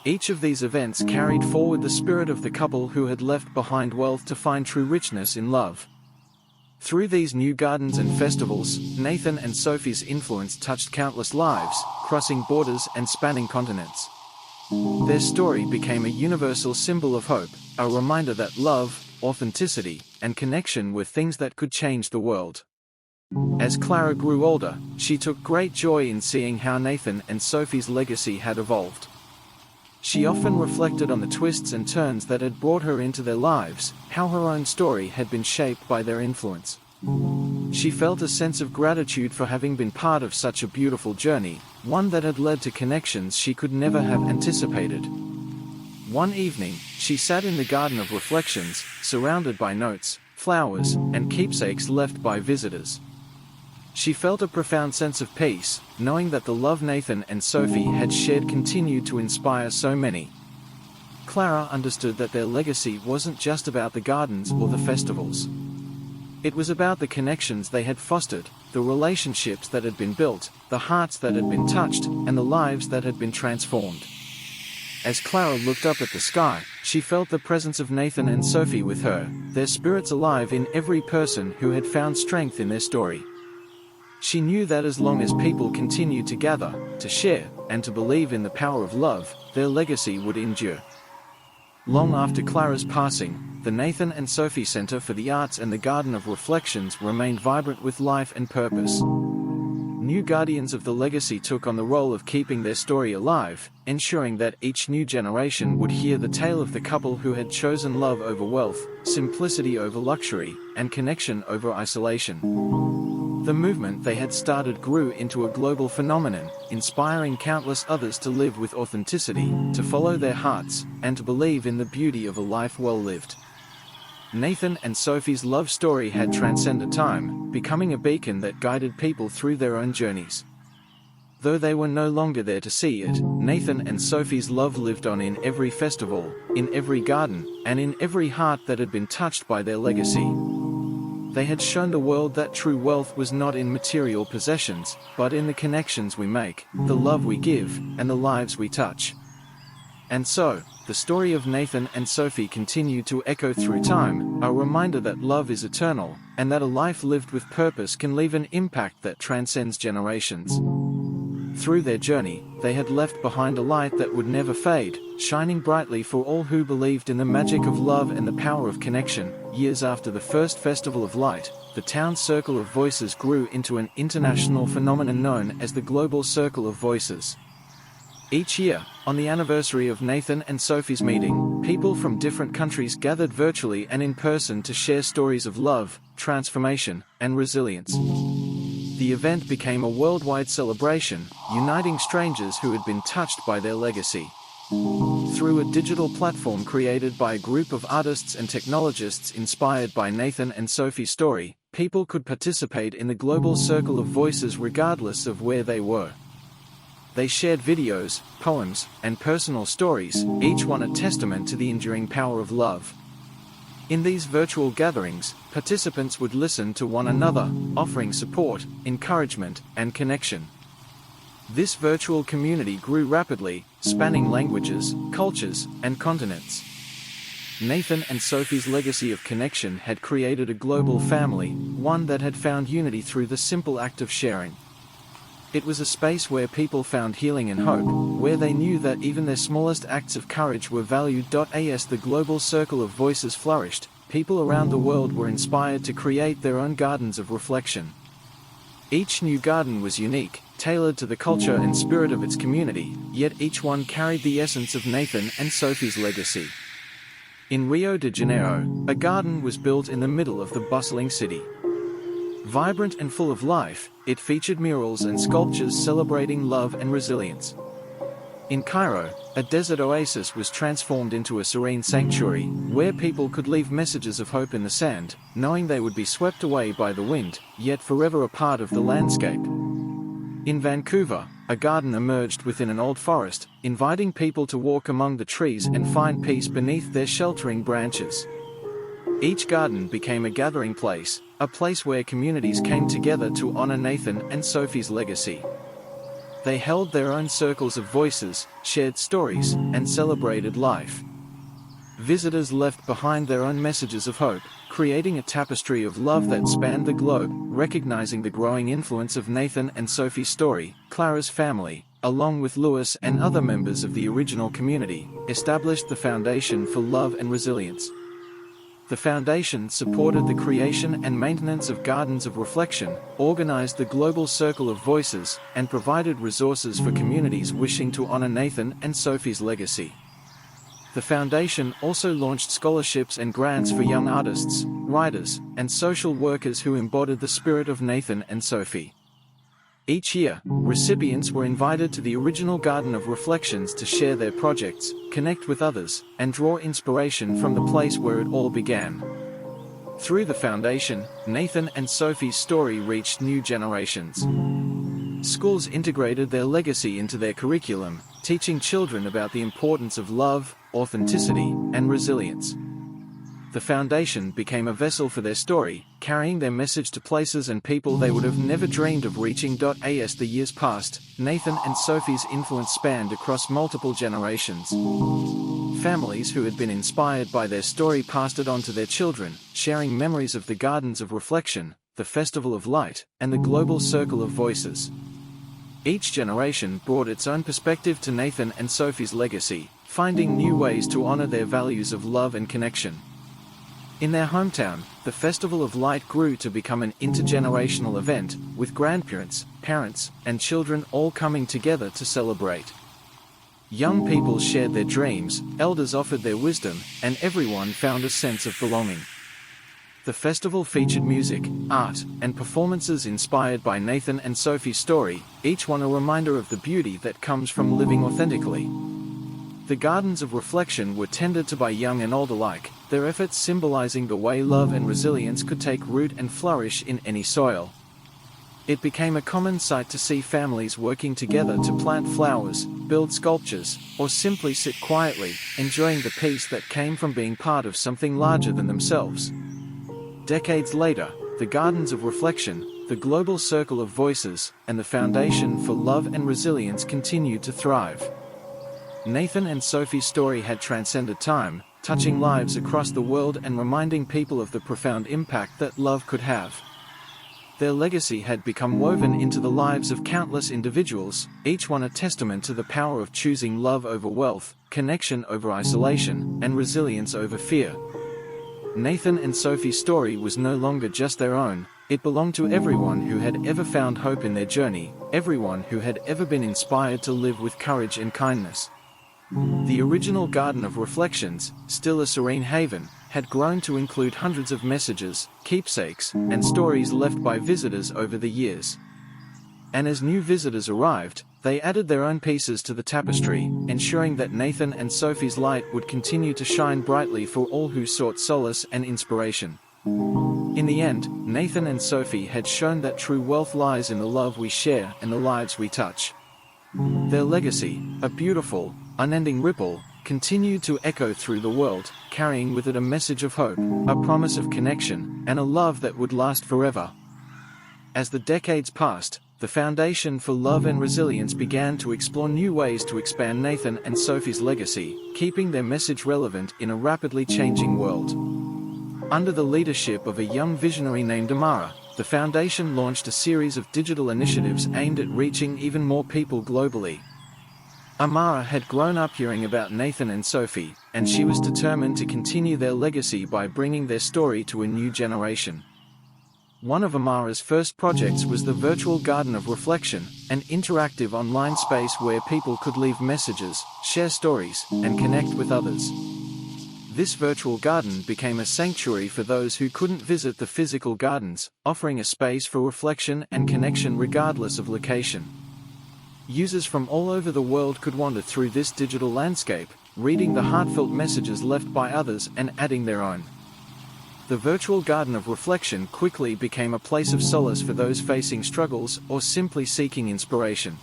Each of these events carried forward the spirit of the couple who had left behind wealth to find true richness in love. Through these new gardens and festivals, Nathan and Sophie's influence touched countless lives, crossing borders and spanning continents. Their story became a universal symbol of hope, a reminder that love, authenticity, and connection were things that could change the world. As Clara grew older, she took great joy in seeing how Nathan and Sophie's legacy had evolved. She often reflected on the twists and turns that had brought her into their lives, how her own story had been shaped by their influence. She felt a sense of gratitude for having been part of such a beautiful journey, one that had led to connections she could never have anticipated. One evening, she sat in the Garden of Reflections, surrounded by notes, flowers, and keepsakes left by visitors. She felt a profound sense of peace, knowing that the love Nathan and Sophie had shared continued to inspire so many. Clara understood that their legacy wasn't just about the gardens or the festivals. It was about the connections they had fostered, the relationships that had been built, the hearts that had been touched, and the lives that had been transformed. As Clara looked up at the sky, she felt the presence of Nathan and Sophie with her, their spirits alive in every person who had found strength in their story. She knew that as long as people continued to gather, to share, and to believe in the power of love, their legacy would endure. Long after Clara's passing, the Nathan and Sophie Center for the Arts and the Garden of Reflections remained vibrant with life and purpose. New guardians of the legacy took on the role of keeping their story alive, ensuring that each new generation would hear the tale of the couple who had chosen love over wealth, simplicity over luxury, and connection over isolation. The movement they had started grew into a global phenomenon, inspiring countless others to live with authenticity, to follow their hearts, and to believe in the beauty of a life well lived. Nathan and Sophie's love story had transcended time, becoming a beacon that guided people through their own journeys. Though they were no longer there to see it, Nathan and Sophie's love lived on in every festival, in every garden, and in every heart that had been touched by their legacy. They had shown the world that true wealth was not in material possessions, but in the connections we make, the love we give, and the lives we touch. And so, the story of Nathan and Sophie continued to echo through time, a reminder that love is eternal, and that a life lived with purpose can leave an impact that transcends generations. Through their journey, they had left behind a light that would never fade, shining brightly for all who believed in the magic of love and the power of connection. Years after the first Festival of Light, the town's Circle of Voices grew into an international phenomenon known as the Global Circle of Voices. Each year, on the anniversary of Nathan and Sophie's meeting, people from different countries gathered virtually and in person to share stories of love, transformation, and resilience. The event became a worldwide celebration, uniting strangers who had been touched by their legacy. Through a digital platform created by a group of artists and technologists inspired by Nathan and Sophie's story, people could participate in the global circle of voices regardless of where they were. They shared videos, poems, and personal stories, each one a testament to the enduring power of love. In these virtual gatherings, participants would listen to one another, offering support, encouragement, and connection. This virtual community grew rapidly, spanning languages, cultures, and continents. Nathan and Sophie's legacy of connection had created a global family, one that had found unity through the simple act of sharing. It was a space where people found healing and hope, where they knew that even their smallest acts of courage were valued. As the global circle of voices flourished, people around the world were inspired to create their own gardens of reflection. Each new garden was unique, tailored to the culture and spirit of its community, yet each one carried the essence of Nathan and Sophie's legacy. In Rio de Janeiro, a garden was built in the middle of the bustling city. Vibrant and full of life, it featured murals and sculptures celebrating love and resilience. In Cairo, a desert oasis was transformed into a serene sanctuary, where people could leave messages of hope in the sand, knowing they would be swept away by the wind, yet forever a part of the landscape. In Vancouver, a garden emerged within an old forest, inviting people to walk among the trees and find peace beneath their sheltering branches. Each garden became a gathering place, a place where communities came together to honor Nathan and Sophie's legacy. They held their own circles of voices, shared stories, and celebrated life. Visitors left behind their own messages of hope, creating a tapestry of love that spanned the globe. Recognizing the growing influence of Nathan and Sophie's story, Clara's family, along with Louis and other members of the original community, established the Foundation for Love and Resilience. The foundation supported the creation and maintenance of gardens of reflection, organized the global circle of voices, and provided resources for communities wishing to honor Nathan and Sophie's legacy. The foundation also launched scholarships and grants for young artists, writers, and social workers who embodied the spirit of Nathan and Sophie. Each year, recipients were invited to the original Garden of Reflections to share their projects, connect with others, and draw inspiration from the place where it all began. Through the foundation, Nathan and Sophie's story reached new generations. Schools integrated their legacy into their curriculum, teaching children about the importance of love, authenticity, and resilience. The foundation became a vessel for their story, carrying their message to places and people they would have never dreamed of reaching. As the years passed, Nathan and Sophie's influence spanned across multiple generations. Families who had been inspired by their story passed it on to their children, sharing memories of the Gardens of Reflection, the Festival of Light, and the global circle of voices. Each generation brought its own perspective to Nathan and Sophie's legacy, finding new ways to honor their values of love and connection. In their hometown, the Festival of Light grew to become an intergenerational event, with grandparents, parents, and children all coming together to celebrate. Young people shared their dreams, elders offered their wisdom, and everyone found a sense of belonging. The festival featured music, art, and performances inspired by Nathan and Sophie's story, each one a reminder of the beauty that comes from living authentically. The Gardens of Reflection were tended to by young and old alike, their efforts symbolizing the way love and resilience could take root and flourish in any soil. It became a common sight to see families working together to plant flowers, build sculptures, or simply sit quietly, enjoying the peace that came from being part of something larger than themselves. Decades later, the Gardens of Reflection, the global circle of voices, and the Foundation for Love and Resilience continued to thrive. Nathan and Sophie's story had transcended time, touching lives across the world and reminding people of the profound impact that love could have. Their legacy had become woven into the lives of countless individuals, each one a testament to the power of choosing love over wealth, connection over isolation, and resilience over fear. Nathan and Sophie's story was no longer just their own, it belonged to everyone who had ever found hope in their journey, everyone who had ever been inspired to live with courage and kindness. The original Garden of Reflections, still a serene haven, had grown to include hundreds of messages, keepsakes, and stories left by visitors over the years. And as new visitors arrived, they added their own pieces to the tapestry, ensuring that Nathan and Sophie's light would continue to shine brightly for all who sought solace and inspiration. In the end, Nathan and Sophie had shown that true wealth lies in the love we share and the lives we touch. Their legacy, a beautiful, unending ripple, continued to echo through the world, carrying with it a message of hope, a promise of connection, and a love that would last forever. As the decades passed, the Foundation for Love and Resilience began to explore new ways to expand Nathan and Sophie's legacy, keeping their message relevant in a rapidly changing world. Under the leadership of a young visionary named Amara, the foundation launched a series of digital initiatives aimed at reaching even more people globally. Amara had grown up hearing about Nathan and Sophie, and she was determined to continue their legacy by bringing their story to a new generation. One of Amara's first projects was the Virtual Garden of Reflection, an interactive online space where people could leave messages, share stories, and connect with others. This virtual garden became a sanctuary for those who couldn't visit the physical gardens, offering a space for reflection and connection regardless of location. Users from all over the world could wander through this digital landscape, reading the heartfelt messages left by others and adding their own. The Virtual Garden of Reflection quickly became a place of solace for those facing struggles or simply seeking inspiration.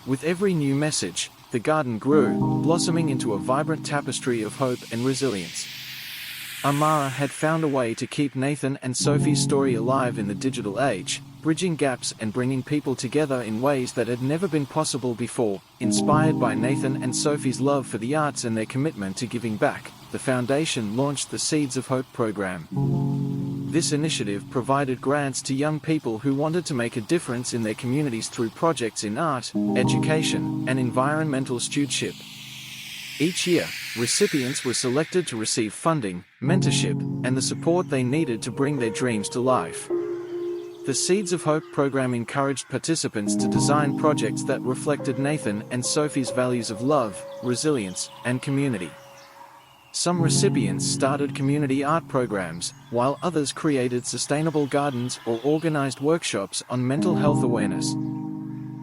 With every new message, the garden grew, blossoming into a vibrant tapestry of hope and resilience. Amara had found a way to keep Nathan and Sophie's story alive in the digital age, bridging gaps and bringing people together in ways that had never been possible before. Inspired by Nathan and Sophie's love for the arts and their commitment to giving back, the foundation launched the Seeds of Hope program. This initiative provided grants to young people who wanted to make a difference in their communities through projects in art, education, and environmental stewardship. Each year, recipients were selected to receive funding, mentorship, and the support they needed to bring their dreams to life. The Seeds of Hope program encouraged participants to design projects that reflected Nathan and Sophie's values of love, resilience, and community. Some recipients started community art programs, while others created sustainable gardens or organized workshops on mental health awareness.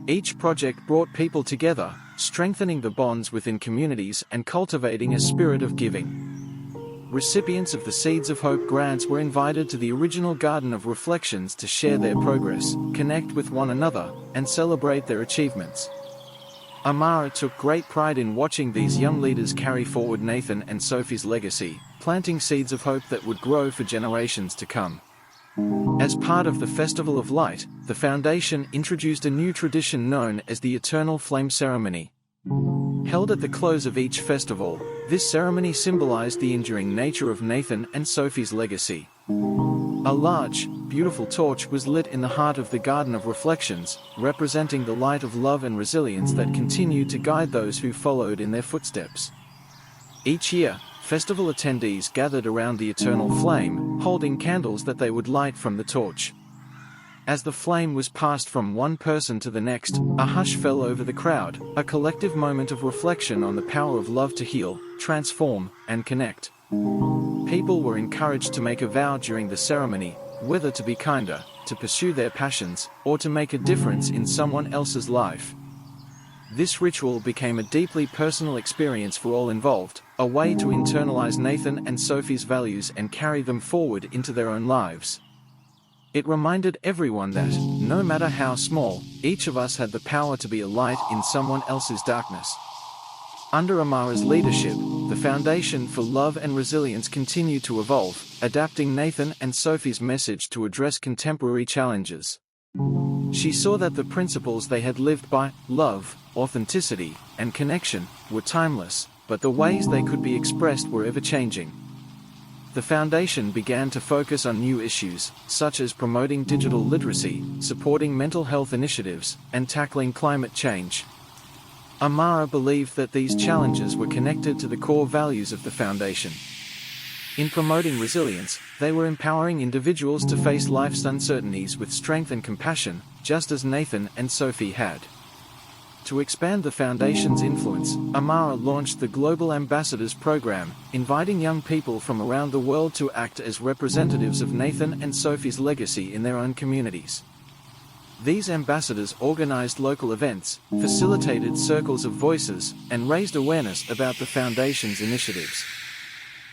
Each project brought people together, strengthening the bonds within communities and cultivating a spirit of giving. Recipients of the Seeds of Hope grants were invited to the original Garden of Reflections to share their progress, connect with one another, and celebrate their achievements. Amara took great pride in watching these young leaders carry forward Nathan and Sophie's legacy, planting seeds of hope that would grow for generations to come. As part of the Festival of Light, the foundation introduced a new tradition known as the Eternal Flame Ceremony. Held at the close of each festival, this ceremony symbolized the enduring nature of Nathan and Sophie's legacy. A large, beautiful torch was lit in the heart of the Garden of Reflections, representing the light of love and resilience that continued to guide those who followed in their footsteps. Each year, festival attendees gathered around the eternal flame, holding candles that they would light from the torch. As the flame was passed from one person to the next, a hush fell over the crowd, a collective moment of reflection on the power of love to heal, transform, and connect. People were encouraged to make a vow during the ceremony, whether to be kinder, to pursue their passions, or to make a difference in someone else's life. This ritual became a deeply personal experience for all involved, a way to internalize Nathan and Sophie's values and carry them forward into their own lives. It reminded everyone that, no matter how small, each of us had the power to be a light in someone else's darkness. Under Amara's leadership, the Foundation for Love and Resilience continued to evolve, adapting Nathan and Sophie's message to address contemporary challenges. She saw that the principles they had lived by, love, authenticity, and connection, were timeless, but the ways they could be expressed were ever-changing. The Foundation began to focus on new issues, such as promoting digital literacy, supporting mental health initiatives, and tackling climate change. Amara believed that these challenges were connected to the core values of the Foundation. In promoting resilience, they were empowering individuals to face life's uncertainties with strength and compassion, just as Nathan and Sophie had. To expand the Foundation's influence, Amara launched the Global Ambassadors Program, inviting young people from around the world to act as representatives of Nathan and Sophie's legacy in their own communities. These ambassadors organized local events, facilitated circles of voices, and raised awareness about the Foundation's initiatives.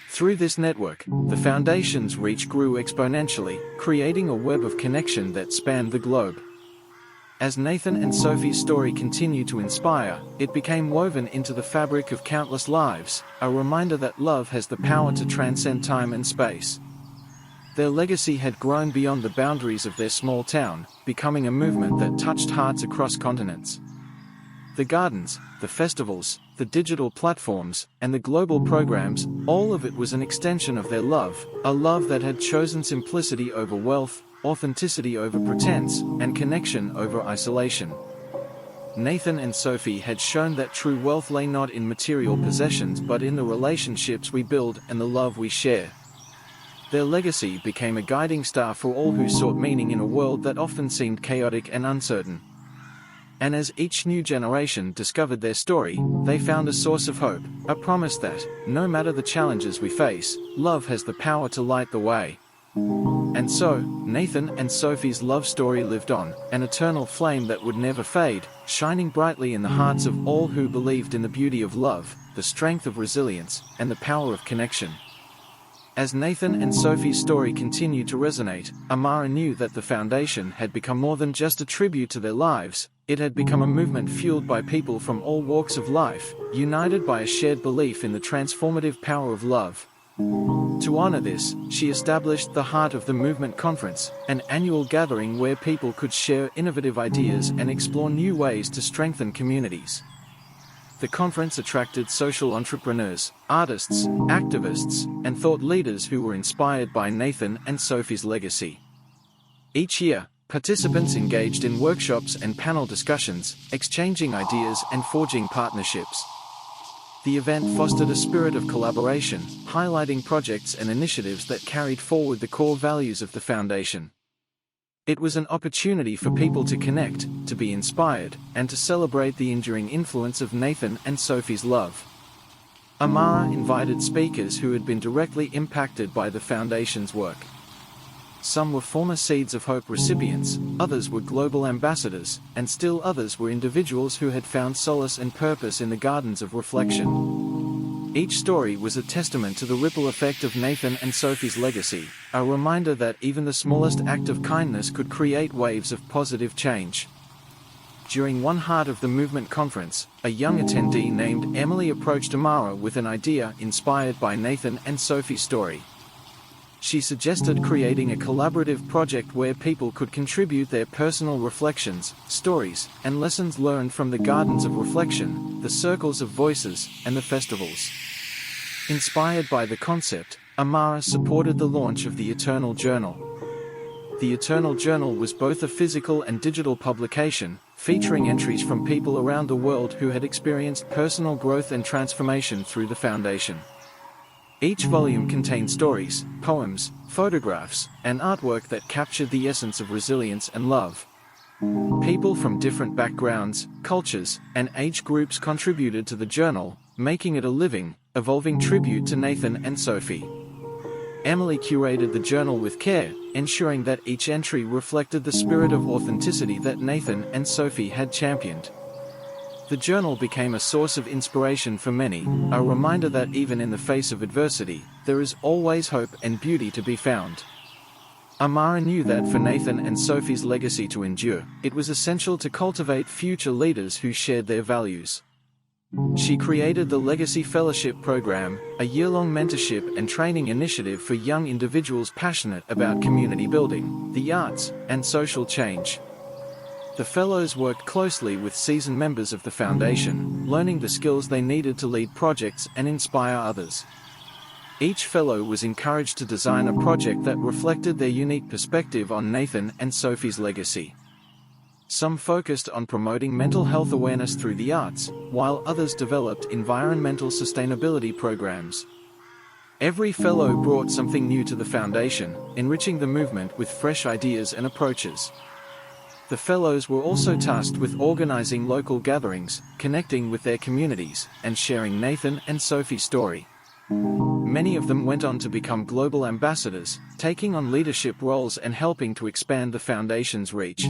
Through this network, the Foundation's reach grew exponentially, creating a web of connection that spanned the globe. As Nathan and Sophie's story continued to inspire, it became woven into the fabric of countless lives, a reminder that love has the power to transcend time and space. Their legacy had grown beyond the boundaries of their small town, becoming a movement that touched hearts across continents. The gardens, the festivals, the digital platforms, and the global programs, all of it was an extension of their love, a love that had chosen simplicity over wealth, authenticity over pretense, and connection over isolation. Nathan and Sophie had shown that true wealth lay not in material possessions but in the relationships we build and the love we share. Their legacy became a guiding star for all who sought meaning in a world that often seemed chaotic and uncertain. And as each new generation discovered their story, they found a source of hope, a promise that, no matter the challenges we face, love has the power to light the way. And so, Nathan and Sophie's love story lived on, an eternal flame that would never fade, shining brightly in the hearts of all who believed in the beauty of love, the strength of resilience, and the power of connection. As Nathan and Sophie's story continued to resonate, Amara knew that the foundation had become more than just a tribute to their lives. It had become a movement fueled by people from all walks of life, united by a shared belief in the transformative power of love. To honor this, she established the Heart of the Movement Conference, an annual gathering where people could share innovative ideas and explore new ways to strengthen communities. The conference attracted social entrepreneurs, artists, activists, and thought leaders who were inspired by Nathan and Sophie's legacy. Each year, participants engaged in workshops and panel discussions, exchanging ideas and forging partnerships. The event fostered a spirit of collaboration, highlighting projects and initiatives that carried forward the core values of the foundation. It was an opportunity for people to connect, to be inspired, and to celebrate the enduring influence of Nathan and Sophie's love. Amara invited speakers who had been directly impacted by the foundation's work. Some were former Seeds of Hope recipients, others were global ambassadors, and still others were individuals who had found solace and purpose in the gardens of reflection. Each story was a testament to the ripple effect of Nathan and Sophie's legacy, a reminder that even the smallest act of kindness could create waves of positive change. During one Heart of the Movement conference, a young attendee named Emily approached Amara with an idea inspired by Nathan and Sophie's story. She suggested creating a collaborative project where people could contribute their personal reflections, stories, and lessons learned from the Gardens of Reflection, the Circles of Voices, and the festivals. Inspired by the concept, Amara supported the launch of the Eternal Journal. The Eternal Journal was both a physical and digital publication, featuring entries from people around the world who had experienced personal growth and transformation through the foundation. Each volume contained stories, poems, photographs, and artwork that captured the essence of resilience and love. People from different backgrounds, cultures, and age groups contributed to the journal, making it a living, evolving tribute to Nathan and Sophie. Emily curated the journal with care, ensuring that each entry reflected the spirit of authenticity that Nathan and Sophie had championed. The journal became a source of inspiration for many, a reminder that even in the face of adversity, there is always hope and beauty to be found. Amara knew that for Nathan and Sophie's legacy to endure, it was essential to cultivate future leaders who shared their values. She created the Legacy Fellowship Program, a year-long mentorship and training initiative for young individuals passionate about community building, the arts, and social change. The fellows worked closely with seasoned members of the foundation, learning the skills they needed to lead projects and inspire others. Each fellow was encouraged to design a project that reflected their unique perspective on Nathan and Sophie's legacy. Some focused on promoting mental health awareness through the arts, while others developed environmental sustainability programs. Every fellow brought something new to the foundation, enriching the movement with fresh ideas and approaches. The fellows were also tasked with organizing local gatherings, connecting with their communities, and sharing Nathan and Sophie's story. Many of them went on to become global ambassadors, taking on leadership roles and helping to expand the foundation's reach.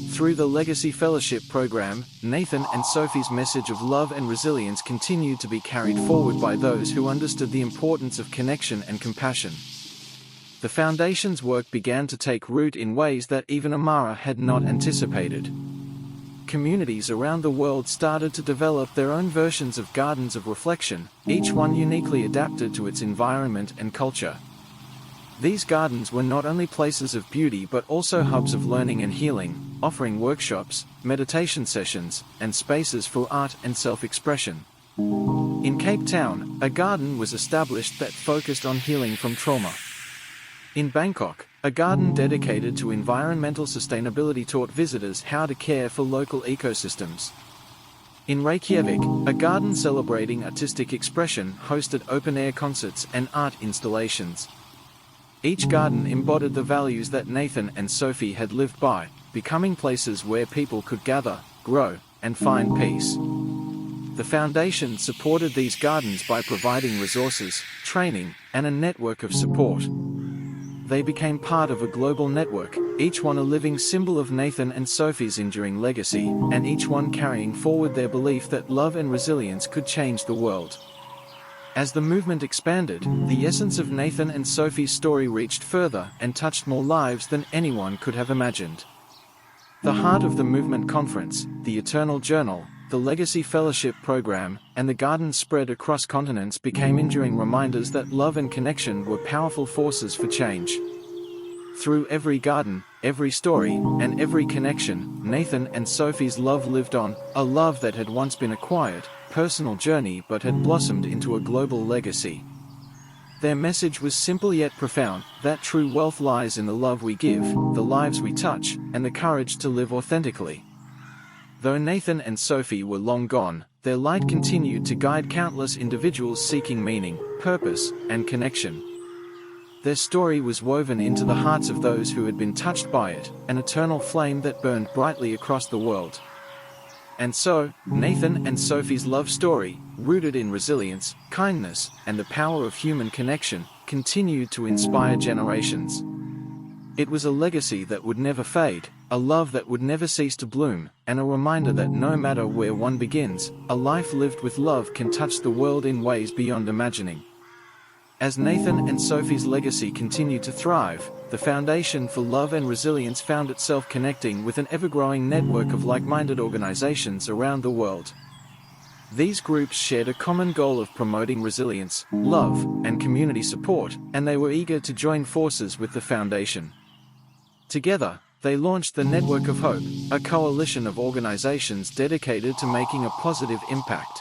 Through the Legacy Fellowship Program, Nathan and Sophie's message of love and resilience continued to be carried forward by those who understood the importance of connection and compassion. The foundation's work began to take root in ways that even Amara had not anticipated. Communities around the world started to develop their own versions of Gardens of Reflection, each one uniquely adapted to its environment and culture. These gardens were not only places of beauty but also hubs of learning and healing, offering workshops, meditation sessions, and spaces for art and self-expression. In Cape Town, a garden was established that focused on healing from trauma. In Bangkok, A garden dedicated to environmental sustainability taught visitors how to care for local ecosystems. In Reykjavik, a garden celebrating artistic expression hosted open-air concerts and art installations. Each garden embodied the values that Nathan and Sophie had lived by, becoming places where people could gather, grow, and find peace. The foundation supported these gardens by providing resources, training, and a network of support. They became part of a global network, each one a living symbol of Nathan and Sophie's enduring legacy, and each one carrying forward their belief that love and resilience could change the world. As the movement expanded, the essence of Nathan and Sophie's story reached further and touched more lives than anyone could have imagined. The heart of the movement conference, the Eternal Journal, the Legacy Fellowship Program, and the gardens spread across continents became enduring reminders that love and connection were powerful forces for change. Through every garden, every story, and every connection, Nathan and Sophie's love lived on, a love that had once been a quiet, personal journey but had blossomed into a global legacy. Their message was simple yet profound, that true wealth lies in the love we give, the lives we touch, and the courage to live authentically. Though Nathan and Sophie were long gone, their light continued to guide countless individuals seeking meaning, purpose, and connection. Their story was woven into the hearts of those who had been touched by it, an eternal flame that burned brightly across the world. And so, Nathan and Sophie's love story, rooted in resilience, kindness, and the power of human connection, continued to inspire generations. It was a legacy that would never fade, a love that would never cease to bloom, and a reminder that no matter where one begins, a life lived with love can touch the world in ways beyond imagining. As Nathan and Sophie's legacy continued to thrive, the Foundation for Love and Resilience found itself connecting with an ever-growing network of like-minded organizations around the world. These groups shared a common goal of promoting resilience, love, and community support, and they were eager to join forces with the Foundation. Together, they launched the Network of Hope, a coalition of organizations dedicated to making a positive impact.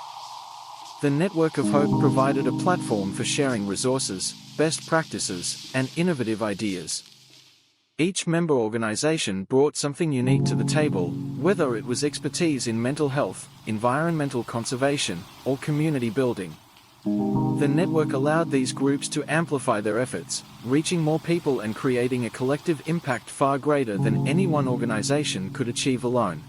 The Network of Hope provided a platform for sharing resources, best practices, and innovative ideas. Each member organization brought something unique to the table, whether it was expertise in mental health, environmental conservation, or community building. The network allowed these groups to amplify their efforts, reaching more people and creating a collective impact far greater than any one organization could achieve alone.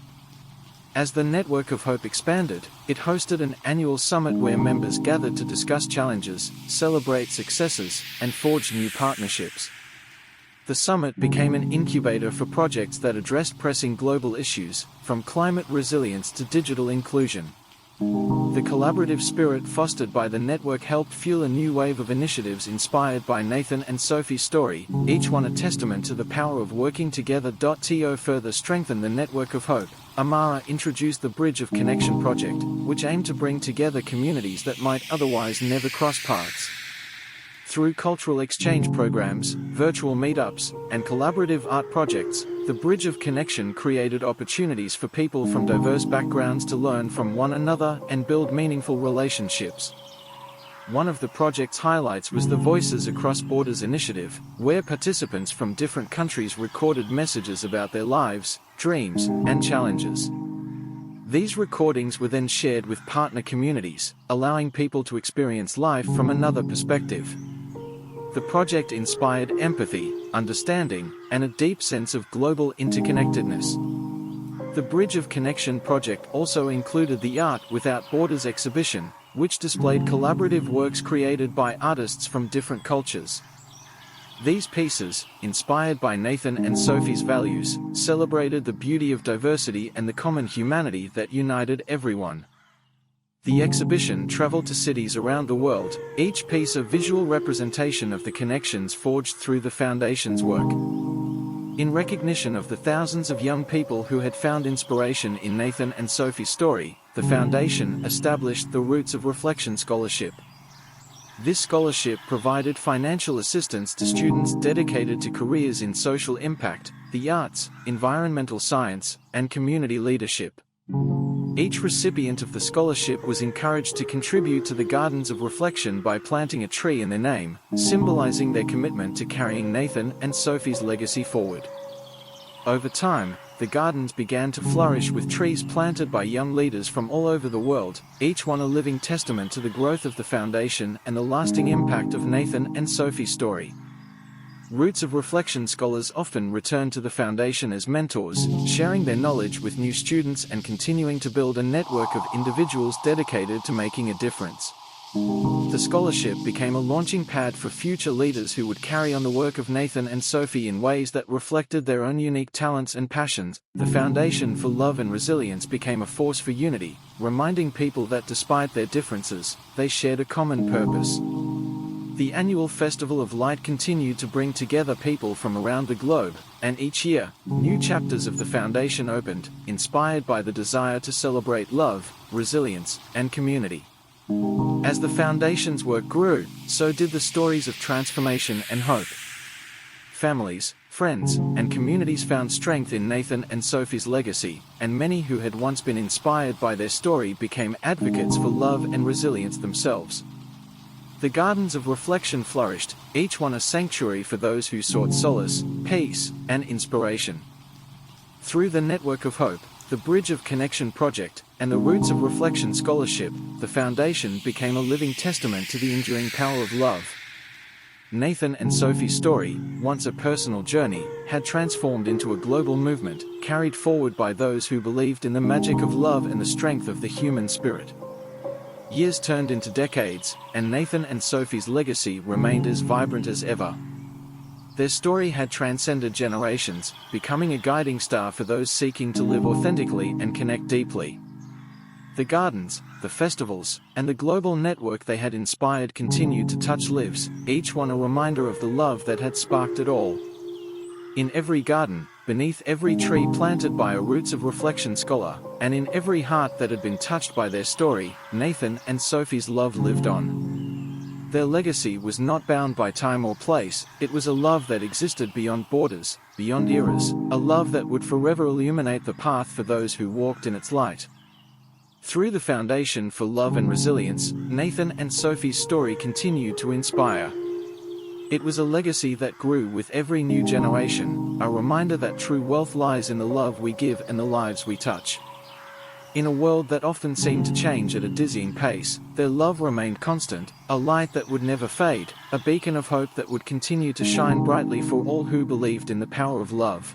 As the Network of Hope expanded, it hosted an annual summit where members gathered to discuss challenges, celebrate successes, and forge new partnerships. The summit became an incubator for projects that addressed pressing global issues, from climate resilience to digital inclusion. The collaborative spirit fostered by the network helped fuel a new wave of initiatives inspired by Nathan and Sophie's story, each one a testament to the power of working together. To further strengthen the Network of Hope, Amara introduced the Bridge of Connection project, which aimed to bring together communities that might otherwise never cross paths. Through cultural exchange programs, virtual meetups, and collaborative art projects, the Bridge of Connection created opportunities for people from diverse backgrounds to learn from one another and build meaningful relationships. One of the project's highlights was the Voices Across Borders initiative, where participants from different countries recorded messages about their lives, dreams, and challenges. These recordings were then shared with partner communities, allowing people to experience life from another perspective. The project inspired empathy, understanding, and a deep sense of global interconnectedness. The Bridge of Connection project also included the Art Without Borders exhibition, which displayed collaborative works created by artists from different cultures. These pieces, inspired by Nathan and Sophie's values, celebrated the beauty of diversity and the common humanity that united everyone. The exhibition traveled to cities around the world, each piece a visual representation of the connections forged through the Foundation's work. In recognition of the thousands of young people who had found inspiration in Nathan and Sophie's story, the Foundation established the Roots of Reflection Scholarship. This scholarship provided financial assistance to students dedicated to careers in social impact, the arts, environmental science, and community leadership. Each recipient of the scholarship was encouraged to contribute to the Gardens of Reflection by planting a tree in their name, symbolizing their commitment to carrying Nathan and Sophie's legacy forward. Over time, the gardens began to flourish with trees planted by young leaders from all over the world, each one a living testament to the growth of the foundation and the lasting impact of Nathan and Sophie's story. Roots of Reflection scholars often return to the foundation as mentors, sharing their knowledge with new students and continuing to build a network of individuals dedicated to making a difference. The scholarship became a launching pad for future leaders who would carry on the work of Nathan and Sophie in ways that reflected their own unique talents and passions. The Foundation for Love and Resilience became a force for unity, reminding people that despite their differences, they shared a common purpose. The annual Festival of Light continued to bring together people from around the globe, and each year, new chapters of the Foundation opened, inspired by the desire to celebrate love, resilience, and community. As the Foundation's work grew, so did the stories of transformation and hope. Families, friends, and communities found strength in Nathan and Sophie's legacy, and many who had once been inspired by their story became advocates for love and resilience themselves. The Gardens of Reflection flourished, each one a sanctuary for those who sought solace, peace, and inspiration. Through the Network of Hope, the Bridge of Connection Project, and the Roots of Reflection Scholarship, the Foundation became a living testament to the enduring power of love. Nathan and Sophie's story, once a personal journey, had transformed into a global movement, carried forward by those who believed in the magic of love and the strength of the human spirit. Years turned into decades, and Nathan and Sophie's legacy remained as vibrant as ever. Their story had transcended generations, becoming a guiding star for those seeking to live authentically and connect deeply. The gardens, the festivals, and the global network they had inspired continued to touch lives, each one a reminder of the love that had sparked it all. In every garden, beneath every tree planted by a Roots of Reflection scholar, and in every heart that had been touched by their story, Nathan and Sophie's love lived on. Their legacy was not bound by time or place, it was a love that existed beyond borders, beyond eras, a love that would forever illuminate the path for those who walked in its light. Through the Foundation for Love and Resilience, Nathan and Sophie's story continued to inspire. It was a legacy that grew with every new generation, a reminder that true wealth lies in the love we give and the lives we touch. In a world that often seemed to change at a dizzying pace, their love remained constant, a light that would never fade, a beacon of hope that would continue to shine brightly for all who believed in the power of love.